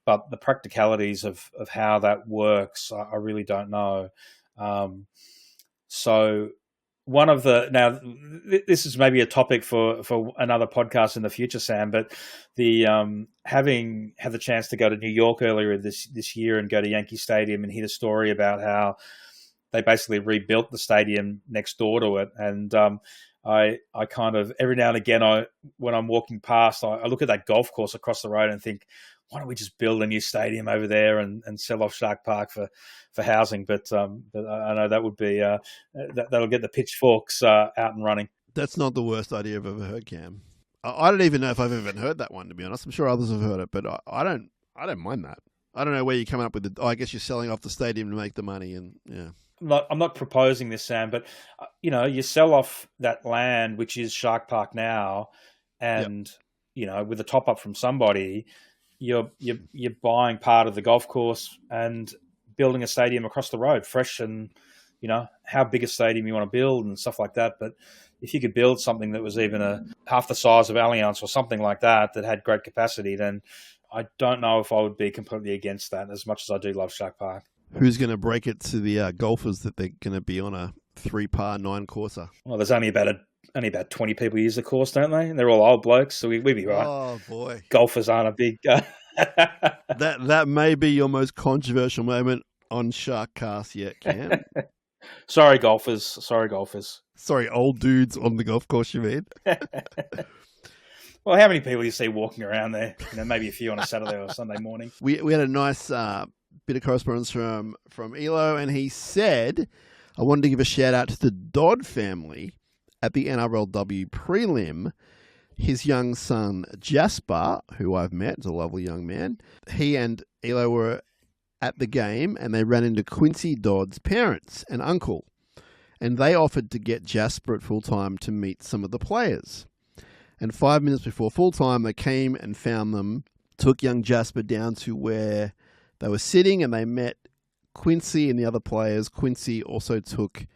But the practicalities of how that works, I really don't know. So one of the this is maybe a topic for another podcast in the future, Sam. But the having had the chance to go to New York earlier this year and go to Yankee Stadium and hear the story about how they basically rebuilt the stadium next door to it, and I kind of every now and again when I'm walking past, I look at that golf course across the road and think, why don't we just build a new stadium over there and sell off Shark Park for housing? But I know that would be that'll get the pitchforks out and running. That's not the worst idea I've ever heard, Cam. I don't even know if I've ever heard that one, to be honest. I'm sure others have heard it, but I don't mind that. I don't know where you're coming up with it. I guess you're selling off the stadium to make the money, and yeah. I'm not proposing this, Sam, but you sell off that land, which is Shark Park now, and with a top up from somebody, you're buying part of the golf course and building a stadium across the road, fresh, and how big a stadium you want to build and stuff like that. But if you could build something that was even half the size of Allianz or something like that had great capacity, then I don't know if I would be completely against that, as much as I do love Shark Park. Who's going to break it to the golfers that they're going to be on a 3-par 9-courser? Well, there's only about 20 people use the course, don't they? And they're all old blokes, so we'd be right. Oh boy, golfers aren't a big. That may be your most controversial moment on SharkCast yet, Cam. Sorry, golfers. Sorry, old dudes on the golf course, you mean? Well, how many people do you see walking around there? Maybe a few on a Saturday or Sunday morning. We had a nice bit of correspondence from Elo, and he said, I wanted to give a shout out to the Dodd family at the NRLW prelim. His young son, Jasper, who I've met, is a lovely young man. He and Elo were at the game, and they ran into Quincy Dodd's parents and uncle, and they offered to get Jasper at full-time to meet some of the players. And 5 minutes before full-time, they came and found them, took young Jasper down to where they were sitting, and they met Quincy and the other players. Quincy also took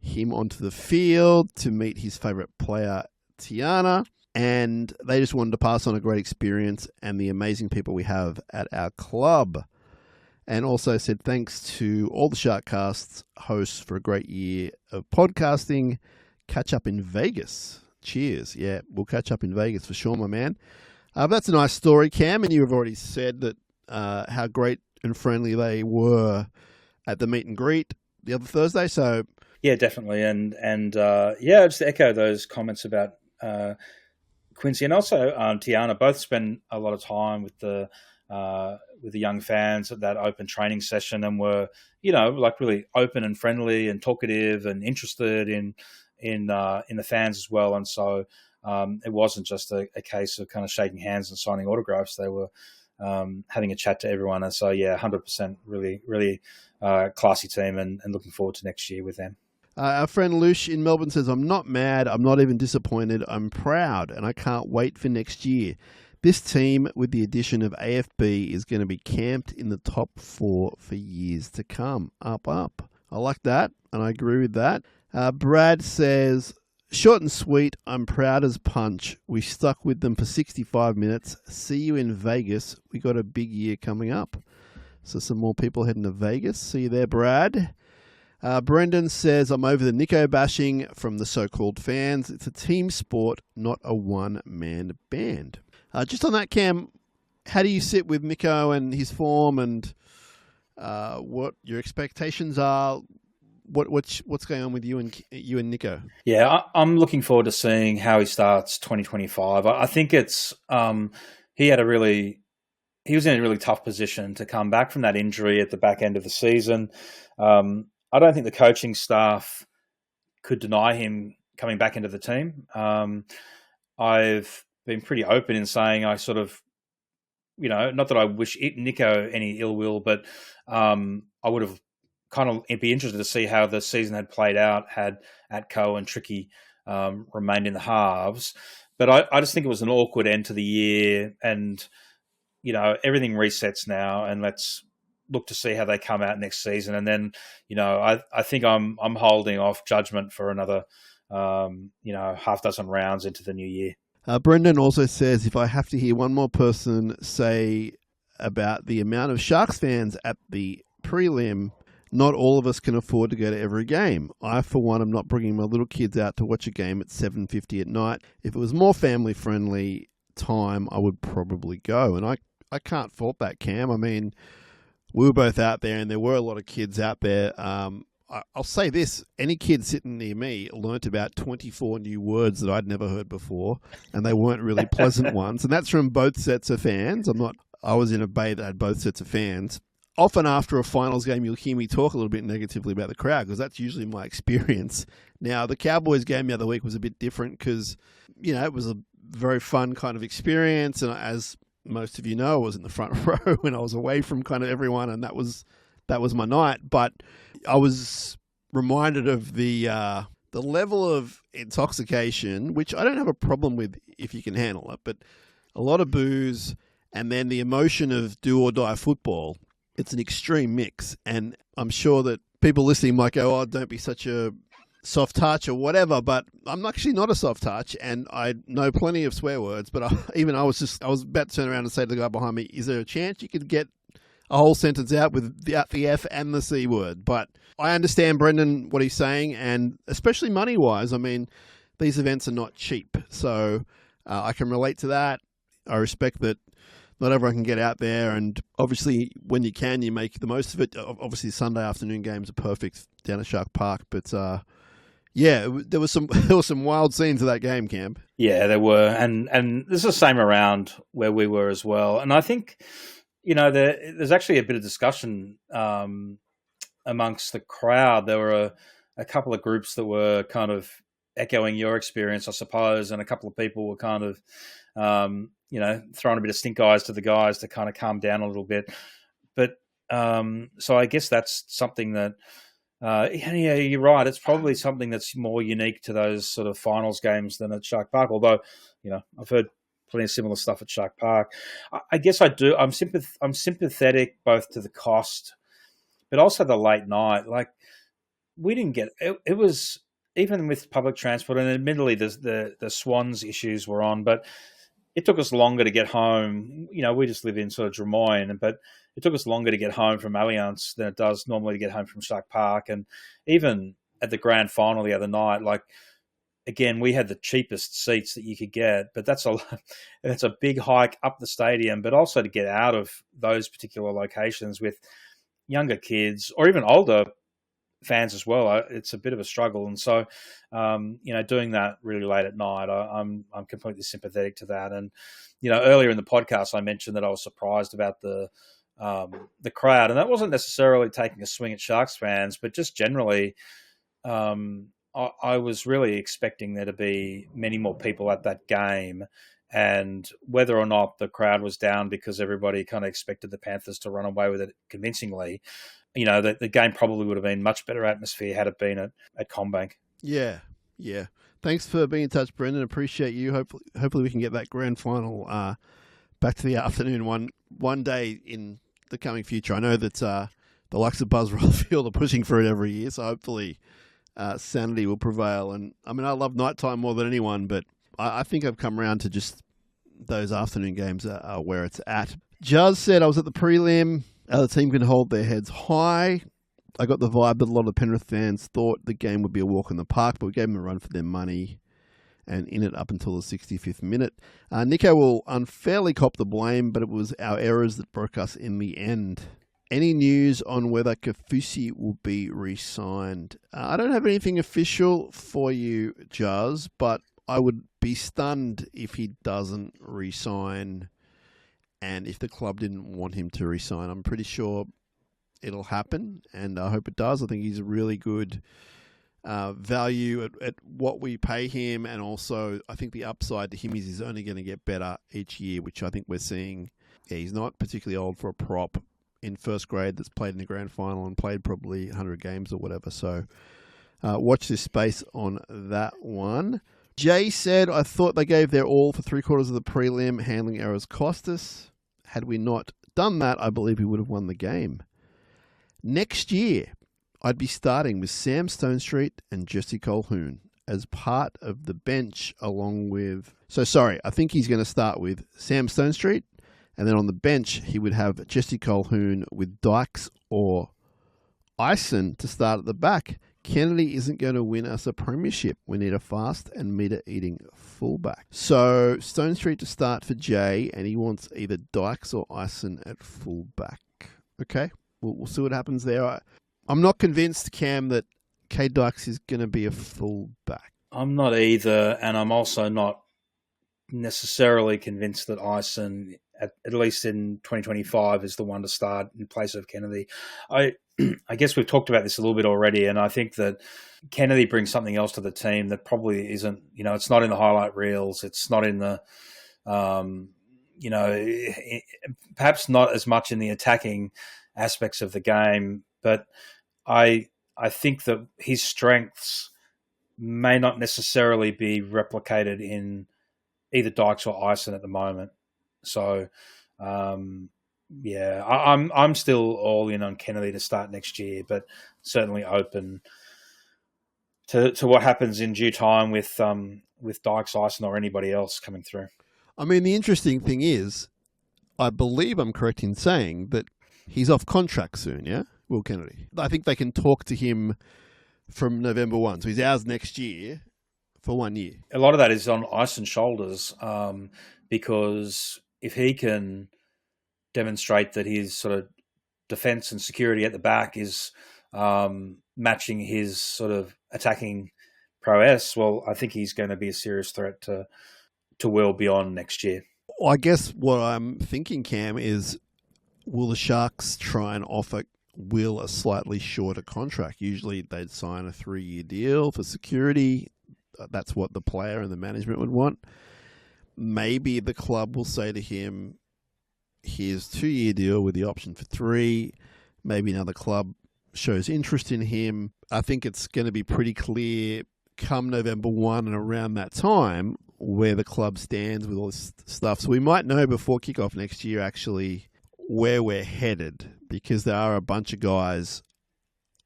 him onto the field to meet his favourite player, Tiana, and they just wanted to pass on a great experience and the amazing people we have at our club. And also said thanks to all the SharkCast hosts for a great year of podcasting. Catch up in Vegas. Cheers. Yeah, we'll catch up in Vegas for sure, my man. That's a nice story, Cam, and you've already said that how great and friendly they were at the meet and greet the other Thursday. So yeah, definitely, and just to echo those comments about Quincy and also Tiana. Both spend a lot of time with the young fans at that open training session, and were really open and friendly and talkative and interested in the fans as well. And so it wasn't just a case of kind of shaking hands and signing autographs. They were having a chat to everyone. And so, yeah, 100% really classy team, and looking forward to next year with them. Our friend Lush in Melbourne says, I'm not mad, I'm not even disappointed, I'm proud, and I can't wait for next year. This team, with the addition of AFB, is going to be camped in the top 4 for years to come. Up. I like that, and I agree with that. Brad says, short and sweet, I'm proud as punch. We stuck with them for 65 minutes. See you in Vegas. We got a big year coming up. So some more people heading to Vegas. See you there, Brad. Brendan says, I'm over the Nico bashing from the so-called fans. It's a team sport, not a one-man band. Just on that, Cam, how do you sit with Nico and his form, and what your expectations are? What's going on with you and Nico? Yeah, I'm looking forward to seeing how he starts 2025. I think it's he was in a really tough position to come back from that injury at the back end of the season. I don't think the coaching staff could deny him coming back into the team. I've been pretty open in saying I sort of, not that I wish Nico any ill will, but I would have kind of be interested to see how the season had played out had Atco and Tricky remained in the halves. But I just think it was an awkward end to the year, and everything resets now, and let's look to see how they come out next season. And then, I think I'm holding off judgment for another, half dozen rounds into the new year. Brendan also says, if I have to hear one more person say about the amount of Sharks fans at the prelim, not all of us can afford to go to every game. I, for one, am not bringing my little kids out to watch a game at 7:50 at night. If it was more family-friendly time, I would probably go. And I can't fault that, Cam. I mean, we were both out there, and there were a lot of kids out there. I'll say this, any kid sitting near me learnt about 24 new words that I'd never heard before, and they weren't really pleasant ones. And that's from both sets of fans. I was in a bay that had both sets of fans. Often after a finals game, you'll hear me talk a little bit negatively about the crowd, because that's usually my experience. Now, the Cowboys game the other week was a bit different because, it was a very fun kind of experience. And as most of you know, I was in the front row and I was away from kind of everyone, and that was my night. But I was reminded of the level of intoxication, which I don't have a problem with if you can handle it, but a lot of booze and then the emotion of do or die football. It's an extreme mix, and I'm sure that people listening might go, "Oh, don't be such a soft touch" or whatever, but I'm actually not a soft touch, and I know plenty of swear words, but I was about to turn around and say to the guy behind me, "Is there a chance you could get a whole sentence out without the F and the C word?" But I understand, Brendan, what he's saying, and especially money-wise, I mean, these events are not cheap, so I can relate to that. I respect that not everyone can get out there, and obviously when you can, you make the most of it. Obviously Sunday afternoon games are perfect down at Shark Park, but there was some wild scenes of that game, Camp. Yeah, there were, and this is the same around where we were as well. And I think, there's actually a bit of discussion amongst the crowd. There were a couple of groups that were kind of echoing your experience, I suppose, and a couple of people were kind of throwing a bit of stink eyes to the guys to kind of calm down a little bit. But so I guess that's something that, yeah, you're right. It's probably something that's more unique to those sort of finals games than at Shark Park. Although, I've heard plenty of similar stuff at Shark Park. I guess I do. I'm sympathetic both to the cost, but also the late night. Like, we didn't get it was even with public transport, and admittedly the Swans issues were on, but it took us longer to get home. We just live in sort of Drummoyne, but it took us longer to get home from Allianz than it does normally to get home from Shark Park. And even at the grand final the other night, like, again, we had the cheapest seats that you could get, but that's a big hike up the stadium, but also to get out of those particular locations with younger kids or even older fans as well, it's a bit of a struggle. And so, doing that really late at night, I'm completely sympathetic to that. And, earlier in the podcast, I mentioned that I was surprised about the crowd, and that wasn't necessarily taking a swing at Sharks fans, but just generally, I was really expecting there to be many more people at that game. And whether or not the crowd was down because everybody kind of expected the Panthers to run away with it convincingly, the game probably would have been much better atmosphere had it been at CommBank. Yeah. Thanks for being in touch, Brendan. Appreciate you. Hopefully we can get that grand final back to the afternoon one day in the coming future. I know that the likes of Buzz Rothfield are pushing for it every year, so hopefully sanity will prevail. And I mean, I love nighttime more than anyone, but I think I've come around to just those afternoon games are where it's at. Juz said, I was at the prelim. The team can hold their heads high. I got the vibe that a lot of the Penrith fans thought the game would be a walk in the park, but we gave them a run for their money and in it up until the 65th minute. Nico will unfairly cop the blame, but it was our errors that broke us in the end. Any news on whether Kaufusi will be re-signed? I don't have anything official for you, Juz, but I would be stunned if he doesn't re-sign, and if the club didn't want him to re-sign. I'm pretty sure it'll happen, and I hope it does. I think he's a really good value at what we pay him, and also I think the upside to him is he's only going to get better each year, which I think we're seeing. Yeah, he's not particularly old for a prop in first grade that's played in the grand final and played probably 100 games or whatever. So watch this space on that one. Jay said, I thought they gave their all for 3/4 of the prelim. Handling errors cost us. Had we not done that, I believe we would have won the game. Next year, I'd be starting with Sam Stonestreet and Jesse Colquhoun as part of the bench along with... I think he's going to start with Sam Stonestreet, and then on the bench, he would have Jesse Colquhoun with Dykes or Ison to start at the back. Kennedy isn't going to win us a premiership. We need a fast and meter-eating fullback. So Stone Street to start for Jay, and he wants either Dykes or Ison at fullback. Okay, we'll see what happens there. I'm not convinced, Cam, that K Dykes is going to be a fullback. I'm not either, and I'm also not necessarily convinced that Ison, at least in 2025, is the one to start in place of Kennedy. I guess we've talked about this a little bit already, and I think that Kennedy brings something else to the team that probably isn't, it's not in the highlight reels. It's not in the, perhaps not as much in the attacking aspects of the game, but I think that his strengths may not necessarily be replicated in either Dykes or Ison at the moment. So, I'm still all in on Kennedy to start next year, but certainly open to what happens in due time with Dykes, Ison, or anybody else coming through. I mean, the interesting thing is, I believe I'm correct in saying that he's off contract soon, yeah? Will Kennedy. I think they can talk to him from November 1. So he's ours next year for 1 year. A lot of that is on Ison's shoulders because if he can demonstrate that his sort of defence and security at the back is matching his sort of attacking prowess, well, I think he's going to be a serious threat to Will beyond next year. Well, I guess what I'm thinking, Cam, is will the Sharks try and offer Will a slightly shorter contract? Usually they'd sign a 3-year deal for security. That's what the player and the management would want. Maybe the club will say to him, here's 2-year deal with the option for 3. Maybe another club shows interest in him. I think it's going to be pretty clear come November 1 and around that time where the club stands with all this stuff. So we might know before kickoff next year actually where we're headed, because there are a bunch of guys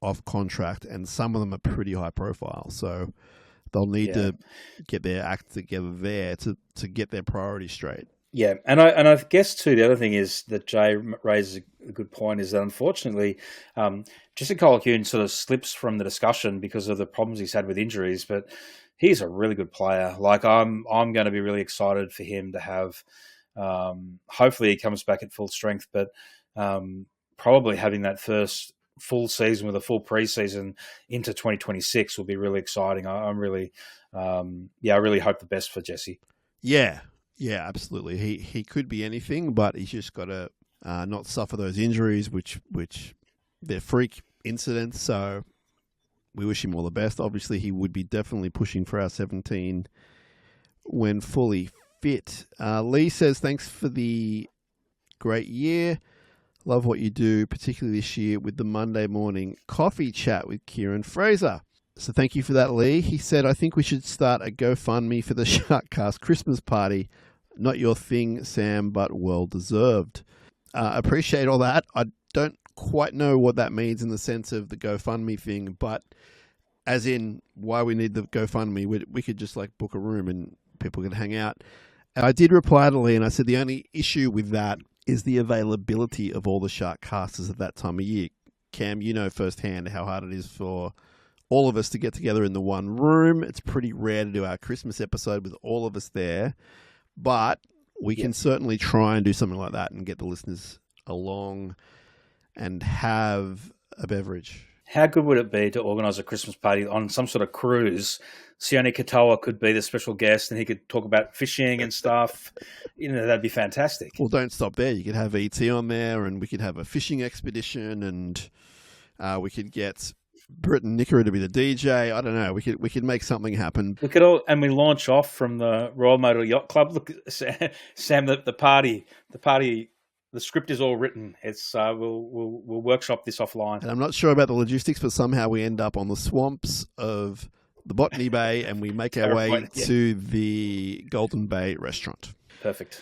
off contract and some of them are pretty high profile. So they'll need to get their act together there to get their priorities straight. Yeah, and I guess too the other thing is that Jay raises a good point is that unfortunately, Jesse Colquhoun sort of slips from the discussion because of the problems he's had with injuries. But he's a really good player. Like I'm going to be really excited for him to have. Hopefully, he comes back at full strength, but probably having that first full season with a full preseason into 2026 will be really exciting. I really hope the best for Jesse. Yeah, absolutely. He could be anything, but he's just got to not suffer those injuries, which they're freak incidents. So we wish him all the best. Obviously, he would be definitely pushing for our 17 when fully fit. Lee says, thanks for the great year. Love what you do, particularly this year with the Monday morning coffee chat with Kieran Fraser. So thank you for that, Lee. He said, I think we should start a GoFundMe for the SharkCast Christmas party. Not your thing, Sam, but well-deserved. Appreciate all that. I don't quite know what that means in the sense of the GoFundMe thing, but as in why we need the GoFundMe, we could just like book a room and people could hang out. And I did reply to Lee and I said the only issue with that is the availability of all the SharkCasters at that time of year. Cam, you know firsthand how hard it is for all of us to get together in the one room. It's pretty rare to do our Christmas episode with all of us there, but we can certainly try and do something like that and get the listeners along and have a beverage. How good would it be to organise a Christmas party on some sort of cruise? Sione Katoa could be the special guest and he could talk about fishing and stuff. That'd be fantastic. Well, don't stop there. You could have ET on there and we could have a fishing expedition and we could get Britt and Nickera to be the DJ. I don't know. We could make something happen. Look at all, and we launch off from the Royal Motor Yacht Club. Look, Sam, the party. The script is all written. It's we'll workshop this offline. And I'm not sure about the logistics, but somehow we end up on the swamps of the Botany Bay, and we make our way to the Golden Bay restaurant. Perfect.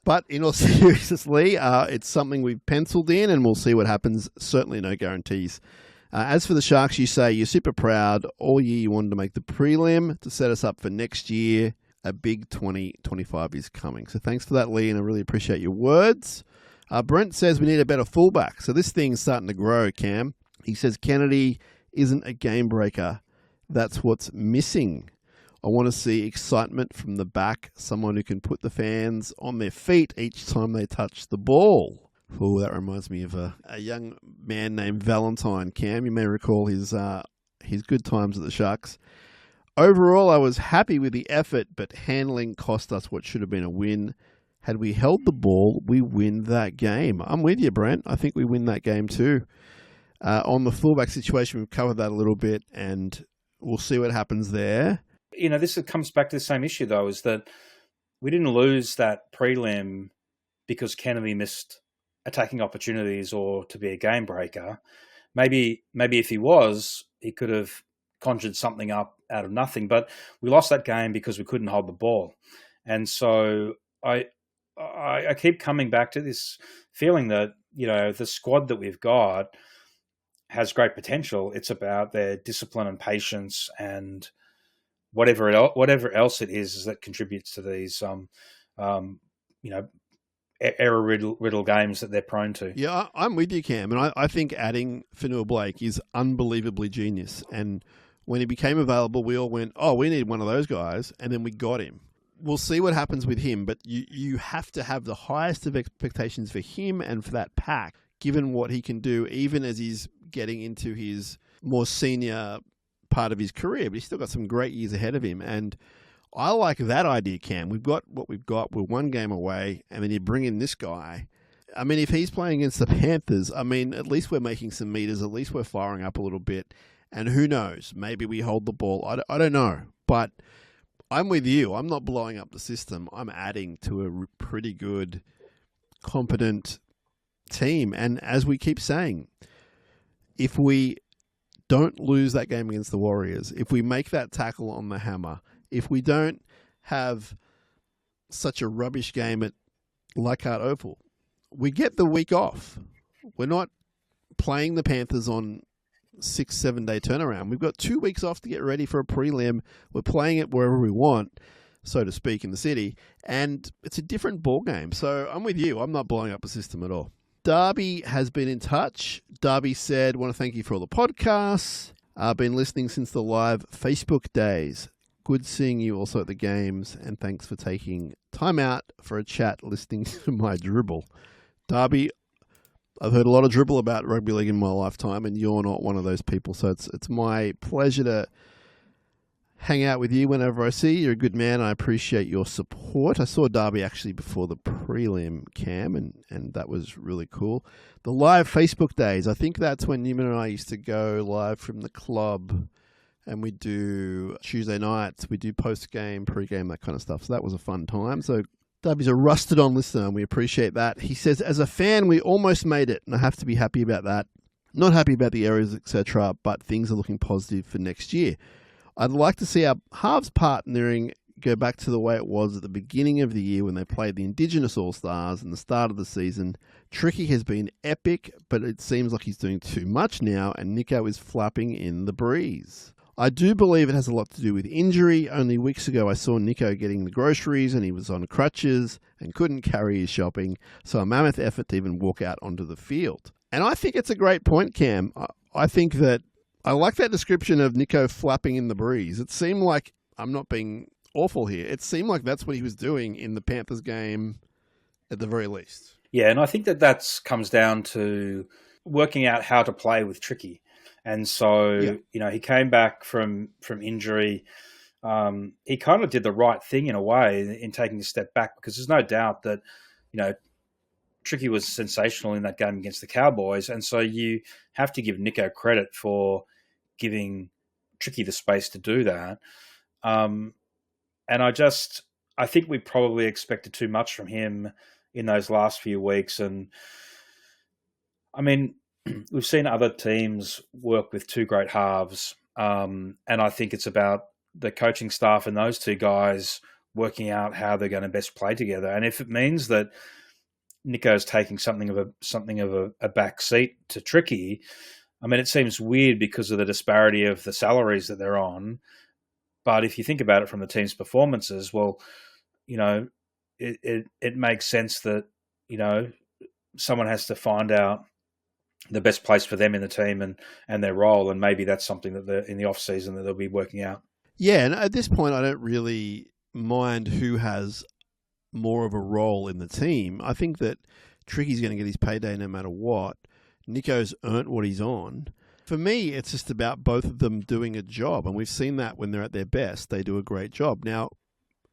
But in all seriousness, Lee, it's something we've penciled in, and we'll see what happens. Certainly no guarantees. As for the Sharks, you say you're super proud. All year you wanted to make the prelim to set us up for next year. A big 2025 is coming. So thanks for that, Lee, and I really appreciate your words. Brent says we need a better fullback. So this thing's starting to grow, Cam. He says Kennedy isn't a game breaker. That's what's missing. I want to see excitement from the back, someone who can put the fans on their feet each time they touch the ball. Oh, that reminds me of a young man named Valentine, Cam. You may recall his good times at the Sharks. Overall, I was happy with the effort, but handling cost us what should have been a win. Had we held the ball, we win that game. I'm with you, Brent. I think we win that game too. On the fullback situation, we've covered that a little bit, and we'll see what happens there. This comes back to the same issue, though, is that we didn't lose that prelim because Kennedy missed attacking opportunities or to be a game breaker. Maybe if he was, he could have conjured something up out of nothing. But we lost that game because we couldn't hold the ball. And so I keep coming back to this feeling that, the squad that we've got has great potential. It's about their discipline and patience and whatever else it is that contributes to these, error-riddled games that they're prone to. Yeah, I'm with you, Cam. And I think adding Fonua-Blake is unbelievably genius. And when he became available, we all went, oh, we need one of those guys. And then we got him. We'll see what happens with him. But you have to have the highest of expectations for him and for that pack, given what he can do, even as he's getting into his more senior part of his career. But he's still got some great years ahead of him. And I like that idea, Cam. We've got what we've got. We're one game away, and then you bring in this guy. I mean, if he's playing against the Panthers, at least we're making some meters. At least we're firing up a little bit. And who knows? Maybe we hold the ball. I don't know. But I'm with you. I'm not blowing up the system. I'm adding to a pretty good, competent team. And as we keep saying, if we don't lose that game against the Warriors, if we make that tackle on the hammer, if we don't have such a rubbish game at Leichhardt Oval, we get the week off. We're not playing the Panthers on 6-7 day turnaround. We've got 2 weeks off to get ready for a prelim. We're playing it wherever we want, so to speak, in the city. And it's a different ball game. So I'm with you. I'm not blowing up the system at all. Darby has been in touch. Darby said, want to thank you for all the podcasts. I've been listening since the live Facebook days. Good seeing you also at the games, and thanks for taking time out for a chat listening to my dribble. Darby, I've heard a lot of dribble about rugby league in my lifetime, and you're not one of those people, so it's my pleasure to hang out with you whenever I see you. You're a good man. I appreciate your support. I saw Darby actually before the prelim, Cam, and that was really cool. The live Facebook days, I think that's when Newman and I used to go live from the club, and we do Tuesday nights, we do post-game, pre-game, that kind of stuff. So that was a fun time. So Darby's a rusted-on listener, and we appreciate that. He says, as a fan, we almost made it, and I have to be happy about that. Not happy about the errors, etc., but things are looking positive for next year. I'd like to see our halves partnering go back to the way it was at the beginning of the year when they played the Indigenous All-Stars and the start of the season. Tricky has been epic, but it seems like he's doing too much now, and Nico is flapping in the breeze. I do believe it has a lot to do with injury. Only weeks ago, I saw Nico getting the groceries and he was on crutches and couldn't carry his shopping, so a mammoth effort to even walk out onto the field. And I think it's a great point, Cam. I think that I like that description of Nico flapping in the breeze. It seemed like, I'm not being awful here, it seemed like that's what he was doing in the Panthers game at the very least. Yeah, and I think that comes down to working out how to play with Tricky. And so, he came back from injury. He kind of did the right thing in a way in taking a step back, because there's no doubt that, Tricky was sensational in that game against the Cowboys. And so you have to give Nico credit for giving Tricky the space to do that. And I think we probably expected too much from him in those last few weeks. And I mean, we've seen other teams work with two great halves, and I think it's about the coaching staff and those two guys working out how they're going to best play together. And if it means that Nico's taking something of a back seat to Tricky, I mean, it seems weird because of the disparity of the salaries that they're on. But if you think about it from the team's performances, well, it makes sense that someone has to find out the best place for them in the team and their role. And maybe that's something that in the off season that they'll be working out. Yeah, and at this point, I don't really mind who has more of a role in the team. I think that Tricky's going to get his payday no matter what. Nico's earned what he's on. For me, it's just about both of them doing a job, and we've seen that when they're at their best, they do a great job. Now,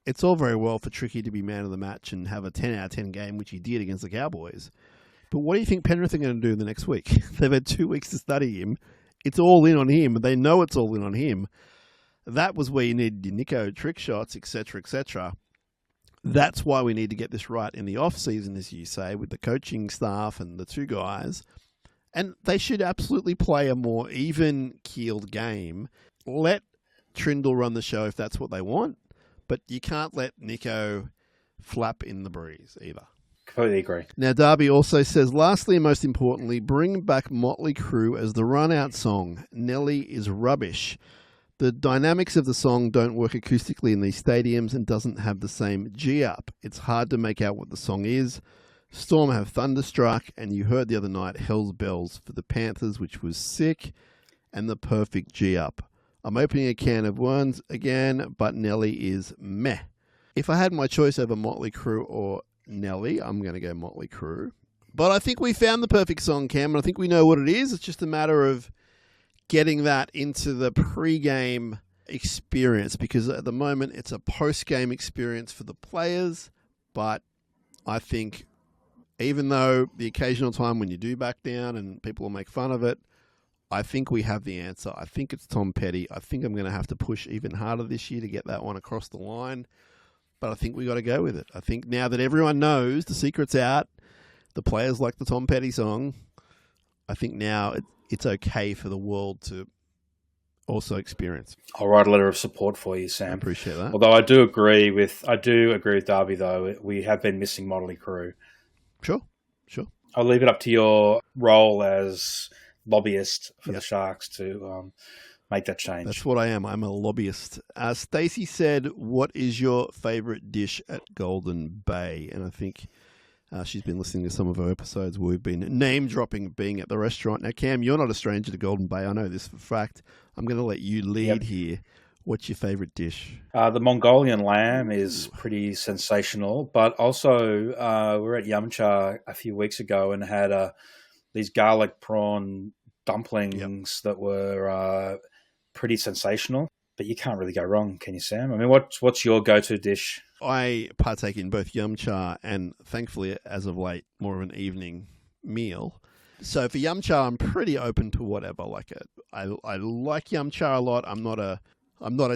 it's all very well for Tricky to be man of the match and have a 10 out of 10 game, which he did against the Cowboys. But what do you think Penrith are going to do the next week? They've had 2 weeks to study him. It's all in on him. They know it's all in on him. That was where you needed your Nico trick shots, etc., etc. That's why we need to get this right in the off-season, as you say, with the coaching staff and the two guys. And they should absolutely play a more even-keeled game. Let Trindle run the show if that's what they want, but you can't let Nico flap in the breeze either. Completely agree. Now, Darby also says, lastly and most importantly, bring back Motley Crue as the run-out song. Nelly is rubbish. The dynamics of the song don't work acoustically in these stadiums and doesn't have the same G-up. It's hard to make out what the song is. Storm have Thunderstruck, and you heard the other night Hell's Bells for the Panthers, which was sick, and the perfect G-up. I'm opening a can of worms again, but Nelly is meh. If I had my choice over Motley Crue or Nelly, I'm going to go Motley Crue. But I think we found the perfect song, Cam, and I think we know what it is. It's just a matter of getting that into the pre-game experience, because at the moment it's a post-game experience for the players. But I think even though the occasional time when you do back down and people will make fun of it, I think we have the answer. I think it's Tom Petty. I think I'm going to have to push even harder this year to get that one across the line. But I think we got to go with it. I think now that everyone knows the secret's out, the players like the Tom Petty song, I think now it's okay for the world to also experience. I'll write a letter of support for you, Sam. I appreciate that. Although I do agree with Darby, though. We have been missing Motley Crue. Sure. I'll leave it up to your role as lobbyist for the Sharks to make that change. That's what I am. I'm a lobbyist. Stacey said, what is your favourite dish at Golden Bay? And I think she's been listening to some of our episodes where we've been name-dropping being at the restaurant. Now, Cam, you're not a stranger to Golden Bay. I know this for a fact. I'm going to let you lead here. What's your favourite dish? The Mongolian lamb is pretty sensational, but also we were at Yumcha a few weeks ago and had these garlic prawn dumplings that were pretty sensational. But you can't really go wrong, can you, Sam? I mean, what's your go-to dish? I partake in both yum cha and, thankfully, as of late, more of an evening meal. So for yum cha, I'm pretty open to whatever. I like yum cha a lot. I'm not a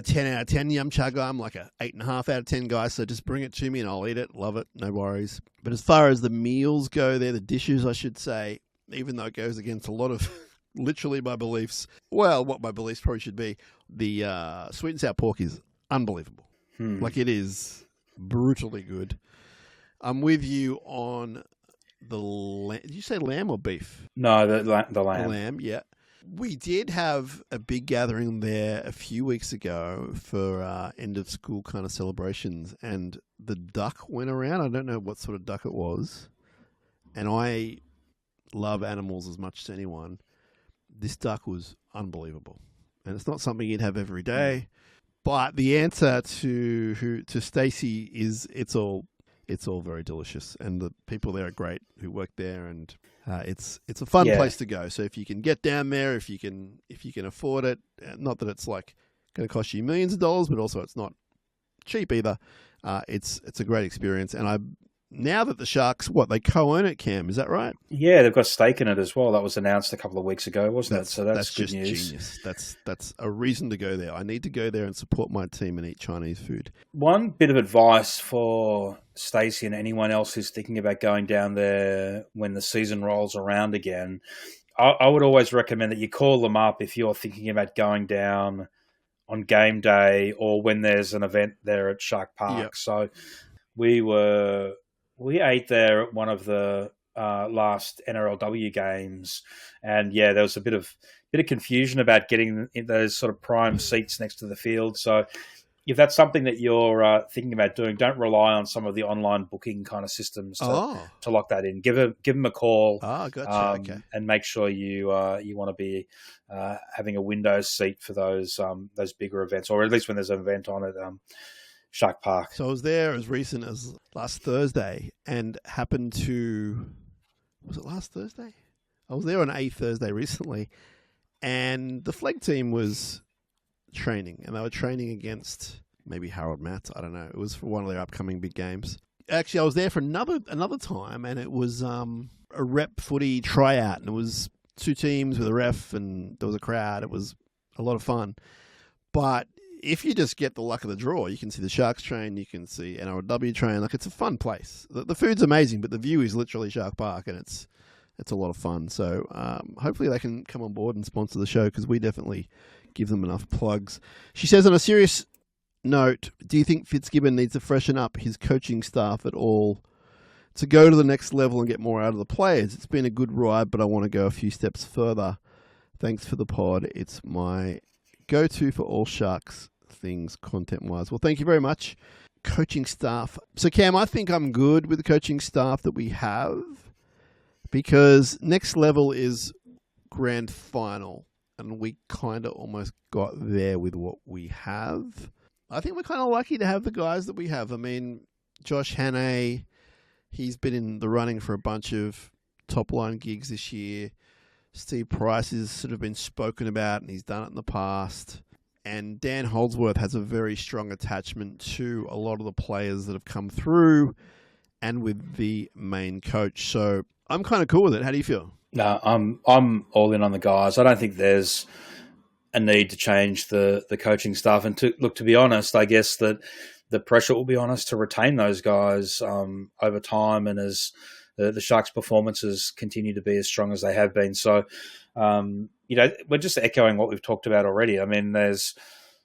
10 out of 10 yum cha guy. I'm like a 8.5 out of 10 guy. So just bring it to me and I'll eat it. Love it. No worries. But as far as the meals go there, the dishes, I should say, even though it goes against a lot of literally my beliefs, well, what my beliefs probably should be, the sweet and sour pork is unbelievable. Like, it is brutally good. I'm with you on the lamb. Did you say lamb or beef? No, the lamb. The lamb, yeah. We did have a big gathering there a few weeks ago for end of school kind of celebrations, and the duck went around. I don't know what sort of duck it was, and I love animals as much as anyone. This duck was unbelievable, and it's not something you'd have every day. But the answer to Stacey is it's all very delicious, and the people there are great who work there, and it's a fun place to go. So if you can get down there, if you can afford it, not that it's like going to cost you millions of dollars, but also it's not cheap either. It's a great experience, and now that the Sharks, they co-own it, Cam, is that right? Yeah, they've got stake in it as well. That was announced a couple of weeks ago, wasn't it? So that's good just news. Genius. That's a reason to go there. I need to go there and support my team and eat Chinese food. One bit of advice for Stacey and anyone else who's thinking about going down there when the season rolls around again, I would always recommend that you call them up if you're thinking about going down on game day or when there's an event there at Shark Park. Yep. So we ate there at one of the last NRLW games, and there was a bit of confusion about getting in those sort of prime seats next to the field. So if that's something that you're thinking about doing, don't rely on some of the online booking kind of systems to lock that in. Give them a call. Gotcha. Okay. And make sure you want to be having a window seat for those bigger events, or at least when there's an event on at Shark Park. So I was there as recent as last Thursday and happened to... Was it last Thursday? I was there on a Thursday recently, and the flag team was training, and they were training against maybe Harold Matts. I don't know. It was for one of their upcoming big games. Actually, I was there for another time, and it was a rep footy tryout, and it was two teams with a ref, and there was a crowd. It was a lot of fun. But if you just get the luck of the draw, you can see the Sharks train, you can see NRLW train. Like, it's a fun place. The food's amazing, but the view is literally Shark Park, and it's a lot of fun. So hopefully they can come on board and sponsor the show, because we definitely give them enough plugs. She says, on a serious note, do you think Fitzgibbon needs to freshen up his coaching staff at all to go to the next level and get more out of the players? It's been a good ride, but I want to go a few steps further. Thanks for the pod. It's my go-to for all Sharks things content-wise. Well, thank you very much. Coaching staff. So, Cam, I think I'm good with the coaching staff that we have, because next level is grand final, and we kind of almost got there with what we have. I think we're kind of lucky to have the guys that we have. I mean, Josh Hannay, he's been in the running for a bunch of top-line gigs this year. Steve Price has sort of been spoken about, and he's done it in the past. And Dan Holdsworth has a very strong attachment to a lot of the players that have come through and with the main coach. So I'm kind of cool with it. How do you feel? No, I'm all in on the guys. I don't think there's a need to change the coaching staff. And to be honest, I guess that the pressure will be on us to retain those guys over time, and as the Sharks' performances continue to be as strong as they have been. So, we're just echoing what we've talked about already. I mean, there's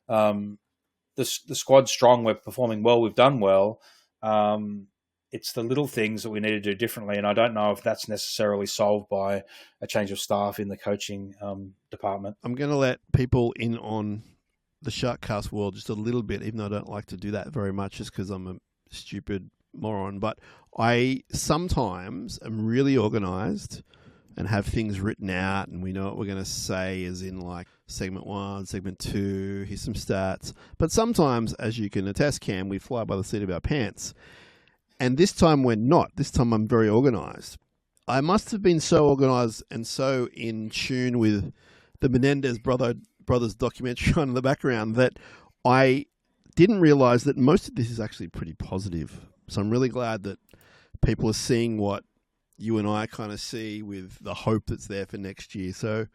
the squad's strong. We're performing well. We've done well. It's the little things that we need to do differently, and I don't know if that's necessarily solved by a change of staff in the coaching department. I'm going to let people in on the SharkCast world just a little bit, even though I don't like to do that very much, just because I'm a stupid moron. But I sometimes am really organised and have things written out, and we know what we're going to say, as in like segment 1, segment 2, here's some stats. But sometimes, as you can attest, Cam, we fly by the seat of our pants. And this time we're not. This time I'm very organised. I must have been so organised and so in tune with the Menendez brothers documentary on in the background that I didn't realise that most of this is actually pretty positive. So I'm really glad that people are seeing what you and I kind of see, with the hope that's there for next year. So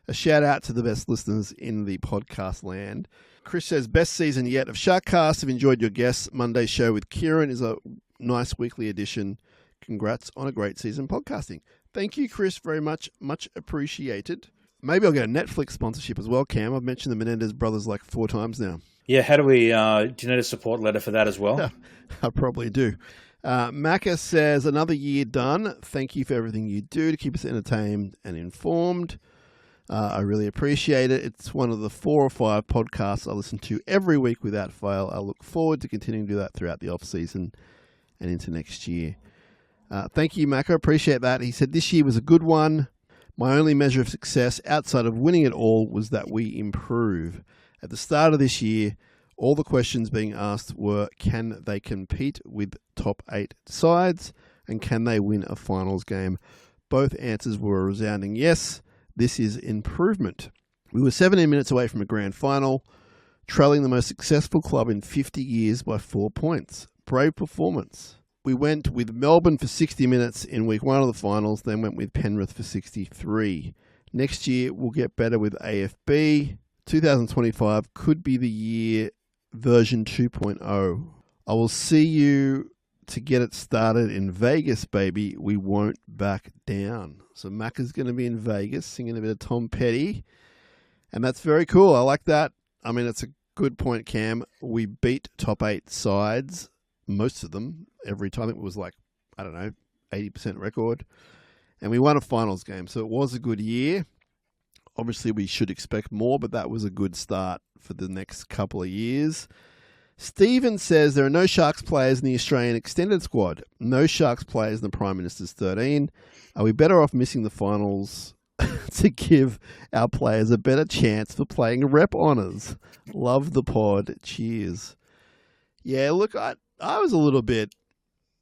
a shout out to the best listeners in the podcast land. Chris says, best season yet of SharkCast. I've enjoyed your guests. Monday's show with Kieran is a nice weekly edition. Congrats on a great season podcasting. Thank you, Chris, very much. Much appreciated. Maybe I'll get a Netflix sponsorship as well, Cam. I've mentioned the Menendez brothers like 4 times now. Yeah, how do we, do you need a support letter for that as well? Yeah, I probably do. Macca says, another year done. Thank you for everything you do to keep us entertained and informed. I really appreciate it. It's one of the 4 or 5 podcasts I listen to every week without fail. I look forward to continuing to do that throughout the off-season and into next year. Thank you, Macca. Appreciate that. He said, this year was a good one. My only measure of success outside of winning it all was that we improve. At the start of this year, all the questions being asked were, can they compete with top 8 sides, and can they win a finals game? Both answers were a resounding yes. This is improvement. We were 17 minutes away from a grand final, trailing the most successful club in 50 years by 4 points. Brave performance. We went with Melbourne for 60 minutes in week 1 of the finals, then went with Penrith for 63. Next year, we'll get better with AFB. 2025 could be the year version 2.0. I will see you to get it started in Vegas, baby. We won't back down. So Mac is going to be in Vegas singing a bit of Tom Petty. And that's very cool. I like that. I mean, it's a good point, Cam. We beat top 8 sides, most of them, every time. It was like, 80% record. And we won a finals game. So it was a good year. Obviously, we should expect more, but that was a good start for the next couple of years. Stephen says there are no Sharks players in the Australian extended squad. No Sharks players in the Prime Minister's 13. Are we better off missing the finals to give our players a better chance for playing rep honours? Love the pod. Cheers. Yeah, look, I was a little bit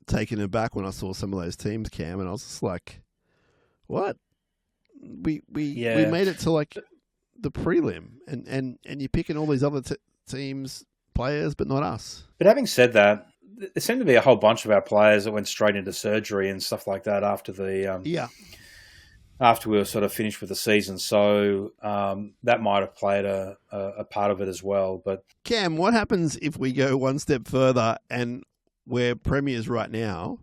taken aback when I saw some of those teams, Cam, and I was just like, what? We made it to like the prelim, and you're picking all these other teams' players, but not us. But having said that, there seemed to be a whole bunch of our players that went straight into surgery and stuff like that after after we were sort of finished with the season. So that might have played a part of it as well. But Cam, what happens if we go one step further and we're premiers right now?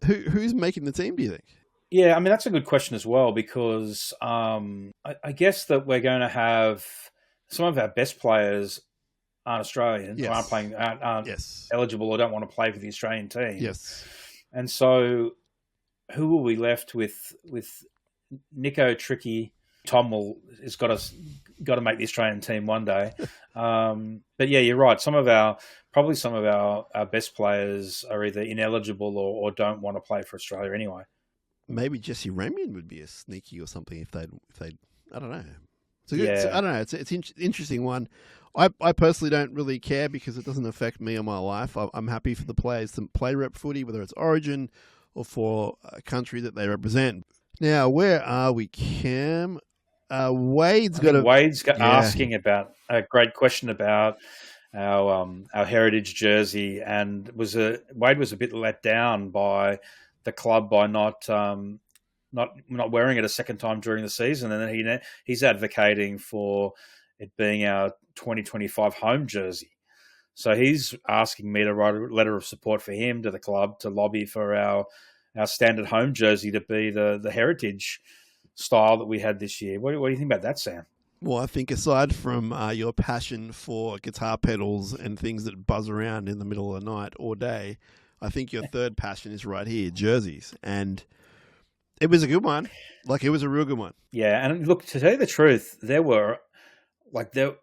Who's making the team, do you think? Yeah, I mean, that's a good question as well, because I guess that we're going to have some of our best players aren't Australian, Yes. aren't Yes. eligible or don't want to play for the Australian team. Yes. And so who will we left with Nico, Tricky? Tom has got to make the Australian team one day. But yeah, you're right. Some of our best players are either ineligible or don't want to play for Australia anyway. Maybe Jesse Ramian would be a sneaky or something if they I don't know. I don't know. It's an interesting one. I personally don't really care because it doesn't affect me or my life. I'm happy for the players to play rep footy, whether it's Origin or for a country that they represent. Now, where are we, Cam? Wade's asking about a great question about our heritage jersey, and Wade was a bit let down by the club by not wearing it a second time during the season, and then he's advocating for it being our 2025 home jersey. So he's asking me to write a letter of support for him to the club to lobby for our standard home jersey to be the heritage style that we had this year. What do you think about that, Sam? Well, I think aside from your passion for guitar pedals and things that buzz around in the middle of the night or day, I think your third passion is right here, jerseys. And it was a good one. Like, it was a real good one. Yeah, and look, to tell you the truth, there were the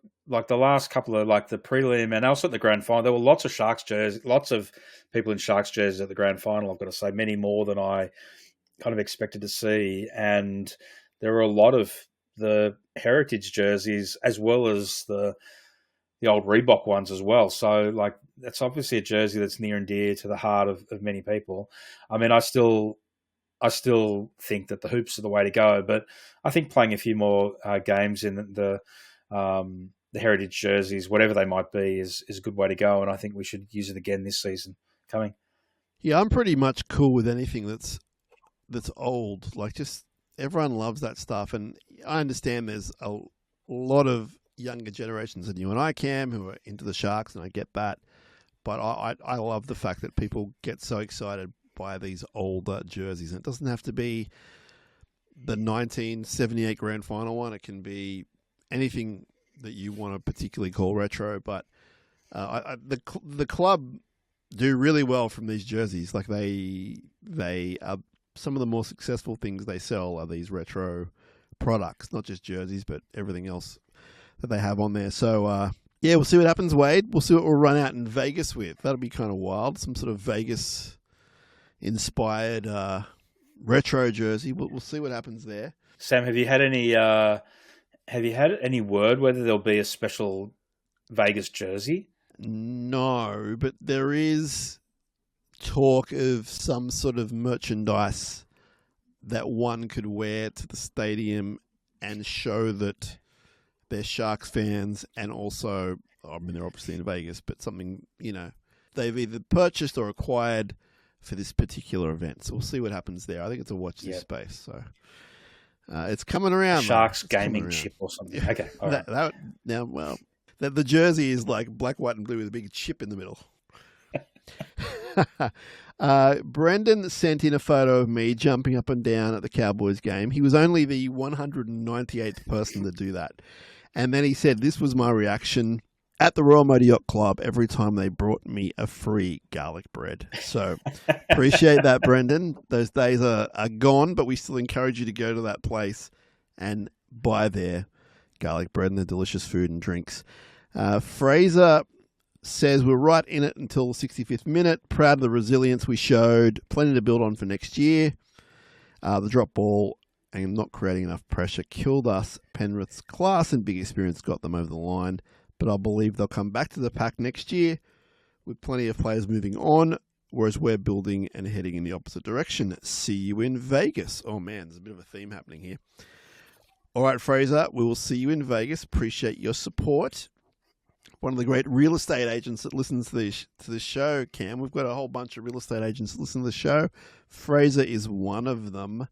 last couple of the prelim and also at the grand final, there were lots of Sharks jerseys, lots of people in Sharks jerseys at the grand final. I've got to say, many more than I kind of expected to see, and there were a lot of the heritage jerseys as well as the old Reebok ones as well. So that's obviously a jersey that's near and dear to the heart of many people. I mean, I still think that the hoops are the way to go, but I think playing a few more games in the heritage jerseys, whatever they might be, is a good way to go, and I think we should use it again this season coming. Yeah, I'm pretty much cool with anything that's old. Like, just everyone loves that stuff, and I understand there's a lot of younger generations than you and I, Cam, who are into the Sharks, and I get that. But I love the fact that people get so excited by these older jerseys, and it doesn't have to be the 1978 grand final one. It can be anything that you want to particularly call retro. But the club do really well from these jerseys. Like, they are some of the more successful things they sell are these retro products, not just jerseys, but everything else that they have on there. So yeah, we'll see what happens, Wade. We'll see what we'll run out in Vegas with. That'll be kind of wild. Some sort of Vegas inspired retro jersey. We'll see what happens there. Sam, have you had any word whether there'll be a special Vegas jersey? No, but there is talk of some sort of merchandise that one could wear to the stadium and show that they're Sharks fans, and also, I mean, they're obviously in Vegas, but something, they've either purchased or acquired for this particular event. So we'll see what happens there. I think it's a watch this space. So it's coming around. Sharks gaming chip or something. Okay. All right. The jersey is like black, white, and blue with a big chip in the middle. Brendan sent in a photo of me jumping up and down at the Cowboys game. He was only the 198th person to do that. And then he said, this was my reaction at the Royal Motor Yacht Club every time they brought me a free garlic bread. So appreciate that, Brendan. Those days are gone, but we still encourage you to go to that place and buy their garlic bread and the delicious food and drinks. Fraser says we're right in it until the 65th minute. Proud of the resilience we showed. Plenty to build on for next year. The drop ball and not creating enough pressure killed us. Penrith's class and big experience got them over the line, but I believe they'll come back to the pack next year with plenty of players moving on, whereas we're building and heading in the opposite direction. See you in Vegas. Oh man, there's a bit of a theme happening here. All right, Fraser, we will see you in Vegas. Appreciate your support. One of the great real estate agents that listens to the show, Cam. We've got a whole bunch of real estate agents that listen to the show. Fraser is one of them.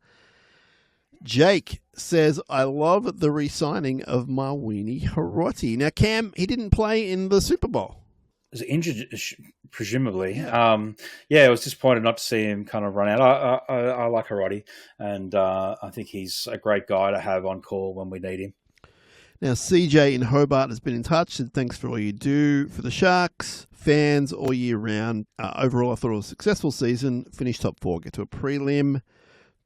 Jake says, I love the re-signing of Mawini Hiroti. Now, Cam, he didn't play in the Super Bowl. Was injured, presumably. Yeah, it was disappointed not to see him kind of run out. I like Hiroti, and I think he's a great guy to have on call when we need him. Now, CJ in Hobart has been in touch, and thanks for all you do for the Sharks, fans all year round. Overall, I thought it was a successful season. Finished top 4, get to a prelim.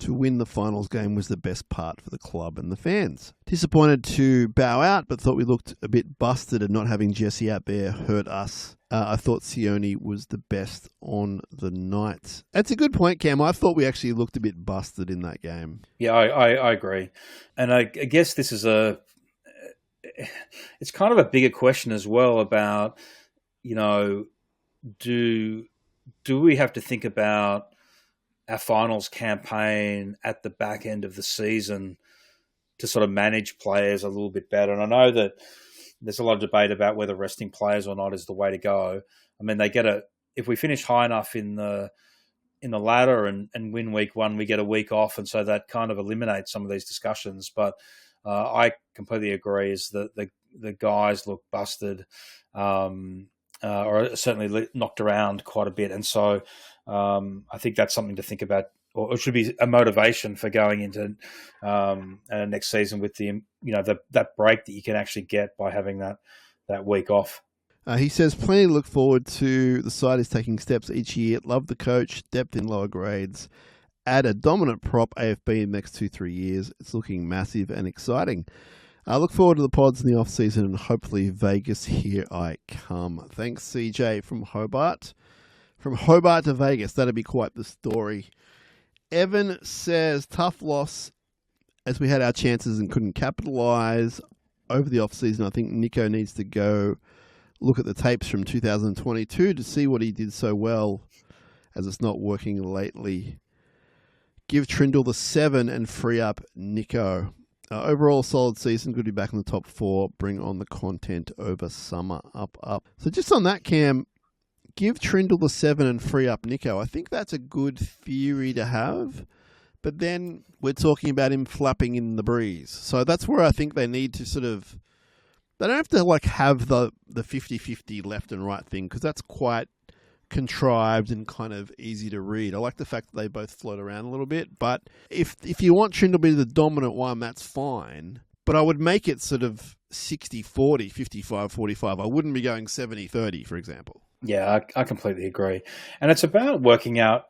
To win the finals game was the best part for the club and the fans. Disappointed to bow out, but thought we looked a bit busted, and not having Jesse out there hurt us. I thought Sione was the best on the night. That's a good point, Cam. I thought we actually looked a bit busted in that game. Yeah, I agree. And I guess this is it's kind of a bigger question as well about, do we have to think about our finals campaign at the back end of the season to sort of manage players a little bit better? And I know that there's a lot of debate about whether resting players or not is the way to go. I mean, if we finish high enough in the ladder and win week 1, we get a week off, and so that kind of eliminates some of these discussions. But I completely agree is that the guys look busted, or certainly knocked around quite a bit, and so I think that's something to think about, or it should be a motivation for going into next season with that break that you can actually get by having that week off. He says, plenty to look forward to. The side is taking steps each year. Love the coach, depth in lower grades. Add a dominant prop AFB in the next 2-3 years. It's looking massive and exciting. I look forward to the pods in the off-season and hopefully Vegas. Here I come. Thanks, CJ from Hobart. From Hobart to Vegas, that'd be quite the story. Evan says, tough loss as we had our chances and couldn't capitalise. Over the off-season, I think Nico needs to go look at the tapes from 2022 to see what he did so well, as it's not working lately. Give Trindle the 7 and free up Nico. Overall, solid season. Good to be back in the top 4. Bring on the content over summer. Up. So just on that, Cam, give Trindle the 7 and free up Nico. I think that's a good theory to have. But then we're talking about him flapping in the breeze. So that's where I think they need to sort of... They don't have to have the 50-50 left and right thing, because that's quite contrived and kind of easy to read. I like the fact that they both float around a little bit, but if you want Trindle to be the dominant one, that's fine. But I would make it sort of 60-40, 55-45. I wouldn't be going 70-30, for example. Yeah, I completely agree. And it's about working out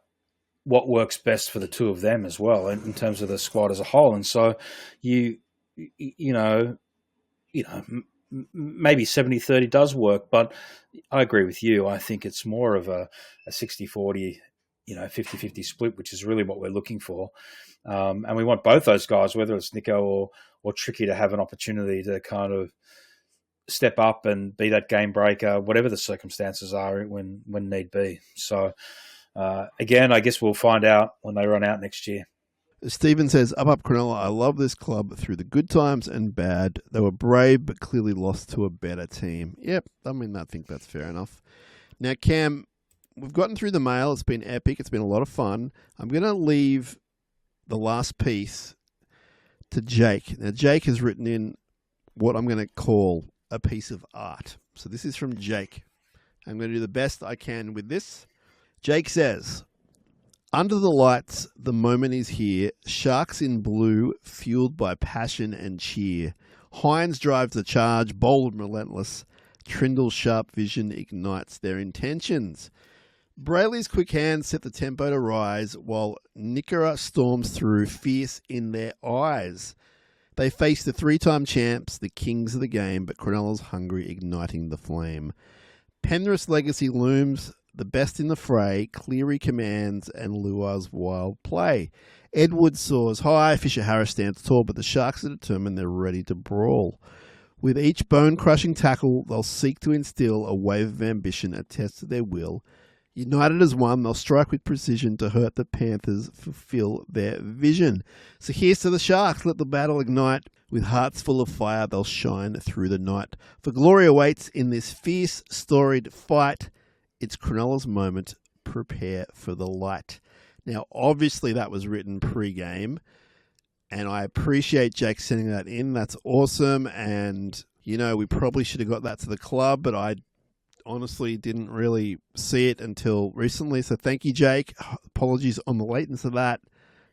what works best for the two of them as well in terms of the squad as a whole. And so maybe 70-30 does work, but I agree with you. I think it's more of a 60-40, 50-50 split, which is really what we're looking for. And we want both those guys, whether it's Nico or Tricky, to have an opportunity to kind of step up and be that game breaker, whatever the circumstances are when need be. So, again, I guess we'll find out when they run out next year. Stephen says, up Cronulla, I love this club through the good times and bad. They were brave, but clearly lost to a better team. Yep, I think that's fair enough. Now, Cam, we've gotten through the mail. It's been epic. It's been a lot of fun. I'm going to leave the last piece to Jake. Now, Jake has written in what I'm going to call a piece of art. So this is from Jake. I'm going to do the best I can with this. Jake says... Under the lights, the moment is here. Sharks in blue, fueled by passion and cheer. Hines drives the charge, bold and relentless. Trindle's sharp vision ignites their intentions. Brayley's quick hands set the tempo to rise, while Nickera storms through, fierce in their eyes. They face the 3-time champs, the kings of the game, but Cronulla's hungry, igniting the flame. Penrith's legacy looms, the best in the fray, Cleary commands, and Luar's wild play. Edwards soars high, Fisher-Harris stands tall, but the Sharks are determined they're ready to brawl. With each bone-crushing tackle, they'll seek to instill a wave of ambition, a test of their will. United as one, they'll strike with precision to hurt the Panthers, fulfill their vision. So here's to the Sharks, let the battle ignite. With hearts full of fire, they'll shine through the night. For glory awaits in this fierce, storied fight. It's Cronulla's moment, prepare for the light. Now, obviously that was written pre-game, and I appreciate Jake sending that in. That's awesome, and, you know, we probably should have got that to the club, but I honestly didn't really see it until recently. So thank you, Jake. Apologies on the lateness of that,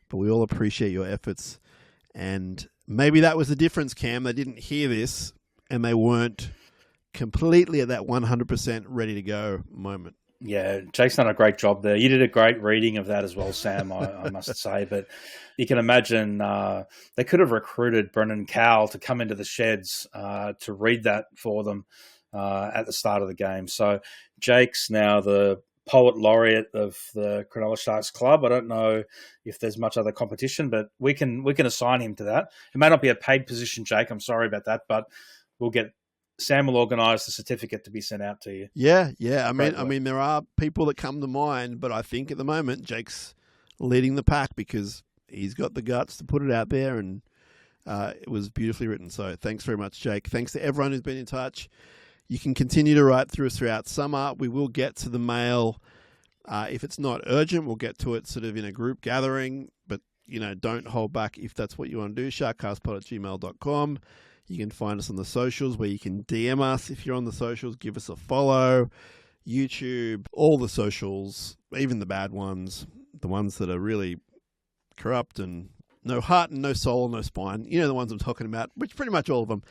but we all appreciate your efforts. And maybe that was the difference, Cam. They didn't hear this, and they weren't completely at that 100% ready to go moment. Yeah, Jake's done a great job there. You did a great reading of that as well, Sam, I must say. But you can imagine they could have recruited Brendan Cowell to come into the sheds to read that for them at the start of the game. So Jake's now the poet laureate of the Cronulla Sharks club. I don't know if there's much other competition, but we can assign him to that. It may not be a paid position, Jake. I'm sorry about that, but Sam will organise the certificate to be sent out to you. Yeah. I mean, there are people that come to mind, but I think at the moment Jake's leading the pack because he's got the guts to put it out there, and it was beautifully written. So thanks very much, Jake. Thanks to everyone who's been in touch. You can continue to write through us throughout summer. We will get to the mail. If it's not urgent, we'll get to it sort of in a group gathering, but, you know, don't hold back if that's what you want to do. SharkCastpod@gmail.com. You can find us on the socials where you can DM us. If you're on the socials, give us a follow. YouTube, all the socials, even the bad ones, the ones that are really corrupt and no heart and no soul, no spine. You know the ones I'm talking about, which pretty much all of them.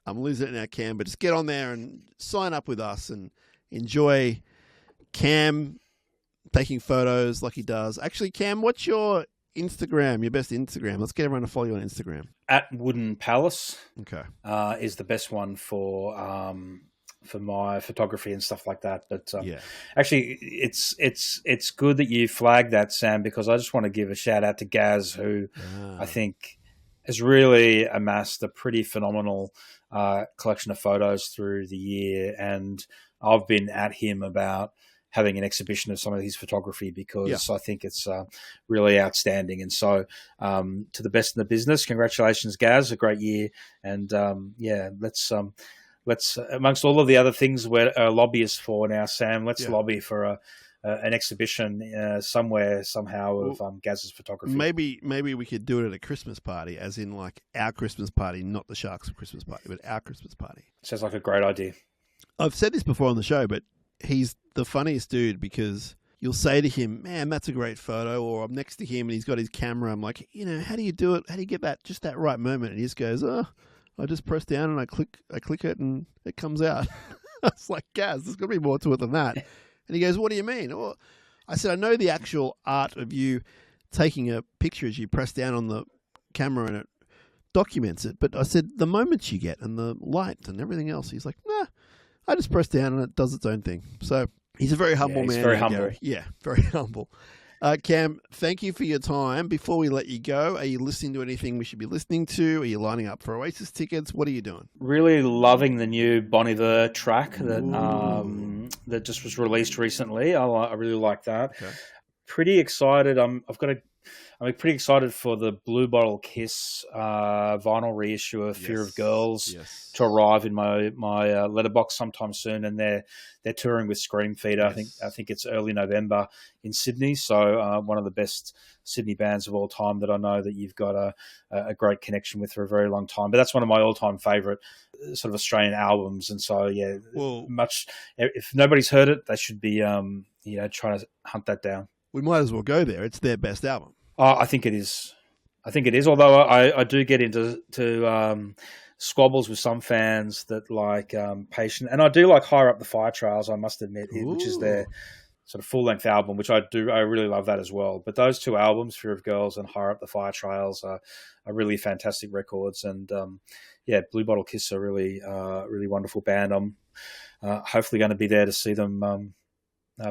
I'm losing it now, Cam, but just get on there and sign up with us and enjoy Cam taking photos like he does. Actually, Cam, what's your Instagram, your best Instagram? Let's get everyone to follow you on Instagram. At Wooden Palace, okay, is the best one for my photography and stuff like that. But yeah, actually, it's good that you flagged that, Sam, because I just want to give a shout out to Gaz, who I think has really amassed a pretty phenomenal collection of photos through the year, and I've been at him about having an exhibition of some of his photography because I think it's really outstanding. And so to the best in the business, congratulations, Gaz, a great year. And let's amongst all of the other things we're lobbyists for now, Sam, let's lobby for an exhibition somewhere, somehow of Gaz's photography. Maybe we could do it at a Christmas party, as in like our Christmas party, not the Sharks' Christmas party, but our Christmas party. Sounds like a great idea. I've said this before on the show, but he's the funniest dude because you'll say to him, man, that's a great photo, or I'm next to him and he's got his camera. I'm like, you know, how do you do it? How do you get that, just that right moment? And he just goes, I just press down and I click it and it comes out. I was like, Gaz, there's got to be more to it than that. And he goes, what do you mean? Well, I said, I know the actual art of you taking a picture as you press down on the camera and it documents it. But I said, the moments you get and the light and everything else. He's like, nah, I just press down and it does its own thing. So he's a very humble man. Very humble. Gary. Yeah, very humble. Cam, thank you for your time. Before we let you go, are you listening to anything we should be listening to? Are you lining up for Oasis tickets? What are you doing? Really loving the new Bon Iver track that just was released recently. I really like that. Okay. Pretty excited. I'm pretty excited for the Blue Bottle Kiss vinyl reissue of Fear of Girls to arrive in my letterbox sometime soon, and they're touring with Scream Feeder. I think it's early November in Sydney. So one of the best Sydney bands of all time that I know that you've got a great connection with for a very long time. But that's one of my all-time favourite sort of Australian albums, and so if nobody's heard it, they should be trying to hunt that down. We might as well go there. It's their best album. I think it is. Although I do get into squabbles with some fans that like Patient, and I do like Higher Up the Fire Trails, I must admit, which is their sort of full-length album, which I really love that as well. But those two albums, Fear of Girls and Higher Up the Fire Trails, are really fantastic records. And Blue Bottle Kiss are really wonderful band. I'm hopefully going to be there to see them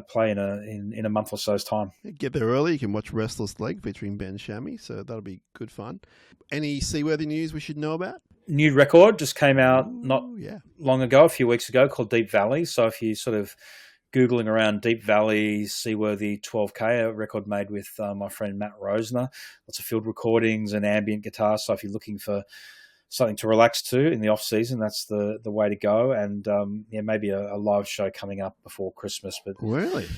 play in a month or so's time. Get there early. You can watch Restless Leg featuring Ben Shammy, so that'll be good fun. Any seaworthy news we should know about? New record just came out long ago, a few weeks ago, called Deep Valley. So if you sort of Googling around Deep Valley Seaworthy 12K, a record made with my friend Matt Rosner, lots of field recordings and ambient guitar. So if you're looking for something to relax to in the off season, that's the way to go. And maybe a live show coming up before Christmas. But really,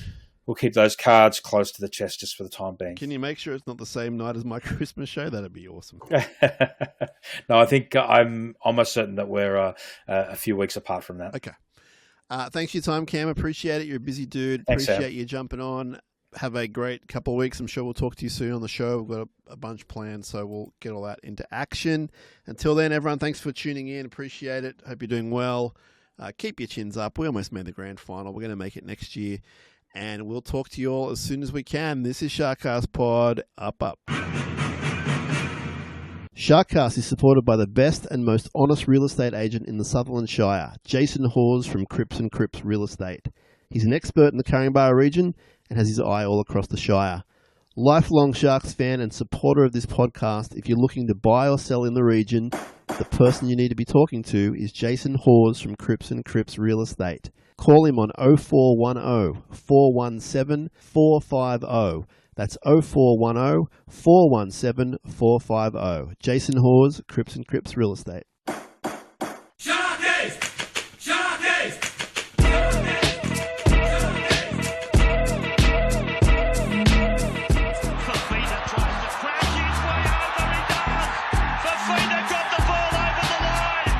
we'll keep those cards close to the chest just for the time being. Can you make sure it's not the same night as my Christmas show? That'd be awesome. No, I think I'm almost certain that we're a few weeks apart from that. Okay. Thanks for your time, Cam. Appreciate it. You're a busy dude. Thanks, Appreciate Sam. you jumping on. Have a great couple of weeks. I'm sure we'll talk to you soon on the show. We've got a bunch planned, so we'll get all that into action. Until then, everyone, thanks for tuning in. Appreciate it. Hope you're doing well. Keep your chins up. We almost made the grand final. We're going to make it next year. And we'll talk to you all as soon as we can. This is SharkCast Pod. Up. SharkCast is supported by the best and most honest real estate agent in the Sutherland Shire, Jason Hawes from Cripps & Cripps Real Estate. He's an expert in the Caringbah region and has his eye all across the Shire. Lifelong Sharks fan and supporter of this podcast, if you're looking to buy or sell in the region, the person you need to be talking to is Jason Hawes from Cripps & Cripps Real Estate. Call him on 0410 417 450. That's 0410 417 450. Jason Hawes, Cripps & Cripps Real Estate. Sharkies! Sharkies! Fafita tries to crack his way over. He does. Fafita got the ball over the line.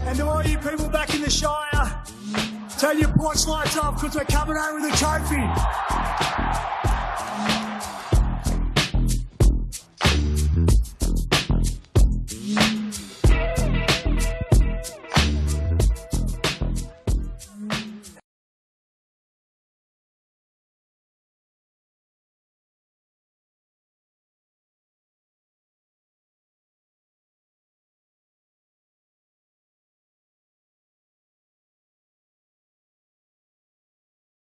And to all you people back in the Shire, turn your porch lights off because we're coming home with a trophy.